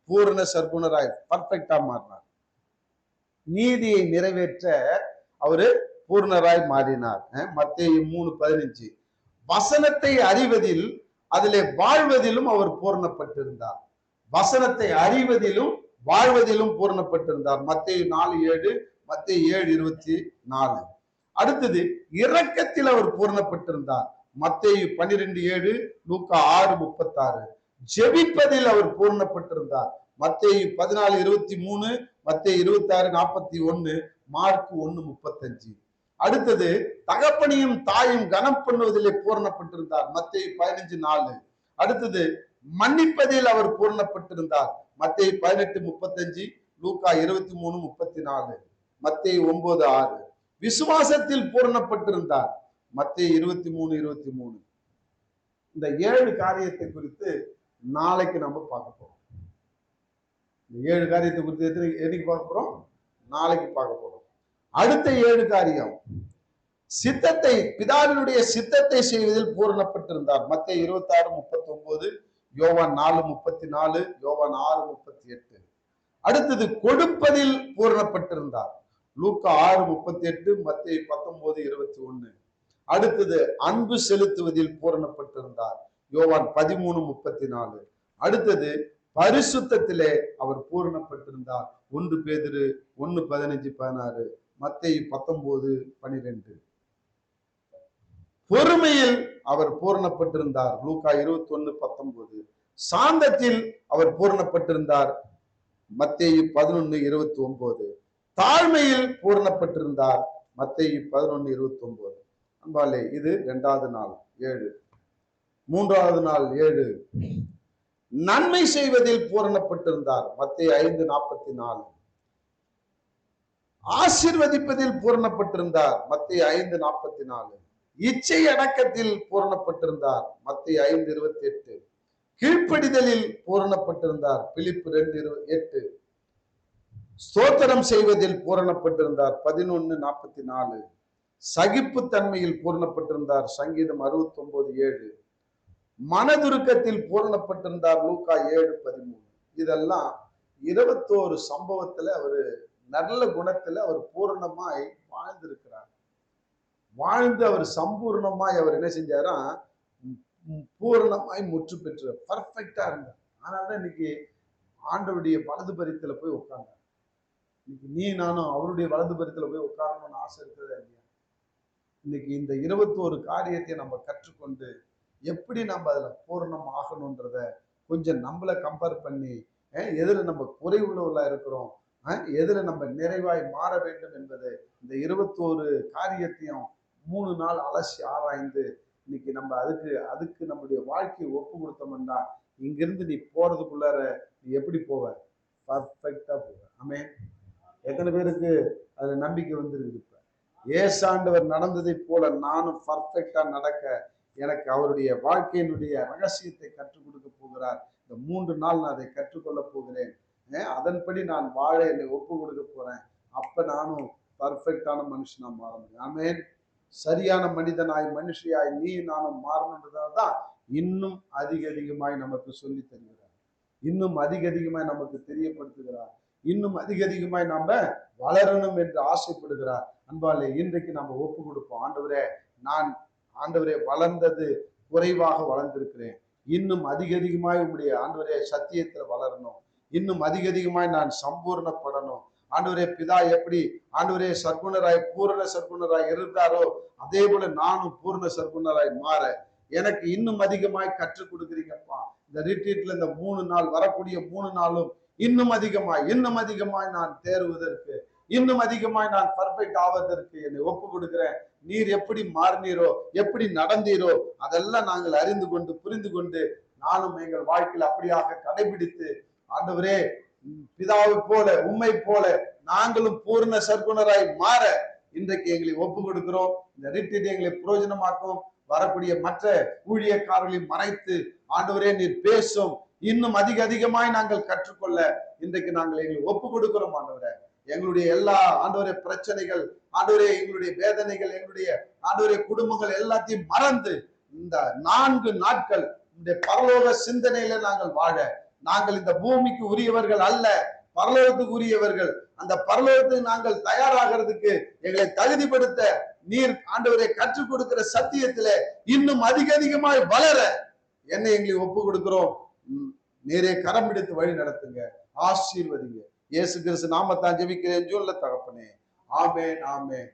பூரண சற்குணராய் பர்ஃபெக்டா மாறினார். நீதியை நிறைவேற்ற அவரு பூர்ணராய் மாறினார். மத்தேயு 3:15. வசனத்தை அறிவதில் அதிலே வாழ்வதிலும் அவர் பூரணப்பட்டிருந்தார். வசனத்தை அறிவதிலும் வாழ்வதிலும் பூரணப்பட்டிருந்தார். மத்தேயு 4:7, மத்தேயு 7:24. அடுத்தது இரக்கத்தில் அவர் பூரணப்பட்டிருந்தார். மத்தேயு 12:7, லூக்கா 6:36. ஜெபிப்பதில் அவர் பூரணப்பட்டிருந்தார். மத்தேயு 14:23, மத்தேயு 26:41, மார்க் 1:35. அடுத்தது தகப்பனையும் தாயும் கனம் பண்ணுவதிலே பூரணப்பட்டிருந்தார். மத்தேயு 15:4. அடுத்தது மன்னிப்பதில் அவர் பூரணப்பட்டிருந்தார். மத்தேயு 18:35, லூக்கா 23:34, மத்தேயு 9:6. விசுவாசத்தில் பூரணப்பட்டிருந்தார். மத்தேயு 23:23. இந்த 7 காரியத்தை குறித்து நாளைக்கு நம்ம பார்க்க போறோம். இந்த 7 காரியத்தை குறித்து என்னைக்கு பார்க்க போறோம்? நாளைக்கு பார்க்க போறோம். அடுத்த 7 காரியம் சித்தத்தை, பிதாவினுடைய சித்தத்தை செய்வதில் பூரணப்பட்டிருந்தார். மத்தேயு 26:39, யோவான் 4:34, யோவான் 6:38. அடுத்தது கொடுப்பதில் பூரணப்பட்டிருந்தார். லூக்கா 6:38, மத்தேயு 19:21. அடுத்தது அன்பு செலுத்துவதில் பூரணப்பட்டிருந்தார். யோவான் 13:34. அடுத்தது பரிசுத்தத்திலே அவர் பூரணப்பட்டிருந்தார். 1 பேதுரு 1:15-16, மத்தேயு 19:12. பொறுமையில் அவர் பூரணப்பட்டிருந்தார். லூக்கா 21:19. சாந்தத்தில் அவர் பூரணப்பட்டிருந்தார். மத்தேயு 11:29. தாழ்மையில் பூரணப்பட்டிருந்தார். மத்தேயு 11:29. அன்பாலே, இது 2வது நாள் 7. 3வது நாள் 7. நன்மை செய்வதில் பூரணப்பட்டிருந்தார். மத்தேயு 5:44. ஆசீர்வதிப்பதில் பூரணப்பட்டிருந்தார். மத்தேயு 5:44. இச்சை அடக்கத்தில் பூரணப்பட்டிருந்தார். மத்தேயு 5:28. கீழ்ப்படிதலில் பூரணப்பட்டிருந்தார். பிலிப்பு 2:8. ஸ்தோத்திரம் செய்வதில் பூரணப்பட்டிருந்தார் 11:44. சகிப்பு தன்மையில் பூரணப்பட்டிருந்தார் சங்கீதம் 69:7. மனதுருக்கத்தில் பூரணப்பட்டிருந்தார் லூக்கா 7:13. இதெல்லாம் 21 சம்பவத்துல அவரு நல்ல குணத்துல அவர் பூரணமாய் வாழ்ந்திருக்கிறார். வாழ்ந்து அவர் சம்பூர்ணமாய் அவர் என்ன செஞ்சாரா, பூரணமாய் முற்று பெற்ற பர்ஃபெக்டா இருந்தார். அதனாலதான் இன்னைக்கு ஆண்டவருடைய வலது பரித்துல போய் உட்கார்ந்தார். இன்னைக்கு நீ நானும் அவருடைய வலது பரித்துல போய் உட்காரணும்னு ஆசை இருக்கிறதா இல்லையா? இன்னைக்கு இந்த 21 காரியத்தை நம்ம கற்றுக்கொண்டு எப்படி நம்ம அதுல பூரணம் ஆகணும்ன்றத கொஞ்சம் நம்மள கம்பேர் பண்ணி எதுல நம்ம குறை உள்ளவர்களா இருக்கிறோம், எதுல நம்ம நிறைவாய் மாற வேண்டும் என்பதை இந்த 21 காரியத்தையும் 3 நாள் அலசி ஆராய்ந்து இன்னைக்கு நம்ம அதுக்கு நம்முடைய வாழ்க்கையை ஒப்பு கொடுத்தோம்னா இங்கிருந்து நீ போறதுக்குள்ளார நீ எப்படி போவ? பர்ஃபெக்டா போவ. ஆமென். எத்தனை பேருக்கு அதுல நம்பிக்கை வந்துருக்குது? இப்ப ஏசாண்டவர் நடந்ததை போல நானும் பர்ஃபெக்டா நடக்க எனக்கு அவருடைய வாழ்க்கையினுடைய ரகசியத்தை கற்றுக் கொடுக்க போகிறார். இந்த 3 நாள் நான் அதை கற்றுக்கொள்ள போகிறேன். அதன்படி நான் வாழ என்னை ஒப்பு கொடுக்க போறேன். அப்ப நானும் பர்ஃபெக்டான மனுஷனா மாறணும். ஆமென். சரியான மனிதனாய் மனுஷியாய் நீ நானும் மாறணுன்றதான் இன்னும் அதிகமாய் நமக்கு சொல்லி தருகிறார். இன்னும் அதிகமாய் நமக்கு தெரியப்படுத்துகிறார். இன்னும் அதிகமாய் நாம வளரணும் என்று ஆசைப்படுகிறார். அன்பாலே இன்றைக்கு நம்ம ஒப்பு கொடுப்போம். ஆண்டவரே வளர்ந்தது குறைவாக வளர்ந்திருக்கிறேன். இன்னும் அதிகமாய் உங்களுடைய ஆண்டவரே சத்தியத்துல வளரணும். இன்னும் அதிகமாய் நான் சம்பூர்ணப்படணும். ஆண்டவரே பிதா எப்படி ஆண்டவரே சர்க்குணராய் பூரண சர்க்குணராய் இருந்தாரோ அதே போல நானும் பூரண சர்க்குணராய் மாற எனக்கு இன்னும் அதிகமாய் கற்றுக் கொடுக்குறீங்கப்பா. இந்த ரிட்ரீட்ல இந்த 3 நாள் வரக்கூடிய 3 நாளும் இன்னும் அதிகமாய் நான் தேறுவதற்கு, இன்னும் அதிகமாய் நான் பர்ஃபெக்ட் ஆவதற்கு என்னை ஒப்பு கொடுக்கிறேன். நீர் எப்படி மாறினீரோ, எப்படி நடந்தீரோ அதெல்லாம் நாங்கள் அறிந்து கொண்டு புரிந்து கொண்டு நானும் எங்கள் வாழ்க்கையில் அப்படியாக கடைபிடித்து ஆண்டவரே பிதாவை போல உம்மை போல நாங்களும் பூர்ண சர்க்குணராய் மாற இன்றைக்கு எங்களை ஒப்பு கொடுக்கிறோம். இந்த ரிட்ரீட் எங்களை பிரயோஜனமாக்கும். வரக்கூடிய மற்ற ஊழியக்காரர்களை மறைத்து ஆண்டவரே நீர் பேசும். இன்னும் அதிகமாய் நாங்கள் கற்றுக்கொள்ள இன்றைக்கு நாங்கள் எங்களை ஒப்பு கொடுக்கிறோம். ஆண்டவரே எங்களுடைய எல்லா ஆண்டவரே பிரச்சனைகள், ஆண்டவரே எங்களுடைய வேதனைகள், எங்களுடைய ஆண்டவரே குடும்பங்கள் எல்லாத்தையும் மறந்து இந்த 4 நாட்கள் இந்த பரலோக சிந்தனையில நாங்கள் வாழ, நாங்கள் இந்த பூமிக்கு உரியவர்கள் அல்ல, பரலோகத்துக்கு உரியவர்கள். அந்த பரலோகத்துக்கு நாங்கள் தயாராகிறதுக்கு எங்களை தகுதிப்படுத்த நீர் ஆண்டவரை கற்றுக் கொடுக்கிற சத்தியத்திலே இன்னும் அதிகமாய் வளர என்னை எங்களை ஒப்பு கொடுக்கிறோம். நேரே கரம் பிடித்து வழி நடத்துங்க, ஆசீர்வதிங்க. இயேசு கிறிஸ்து நாமத்தான் ஜெபிக்கிறேன் ஜூன்ல தகப்பனே. ஆமென், ஆமென்.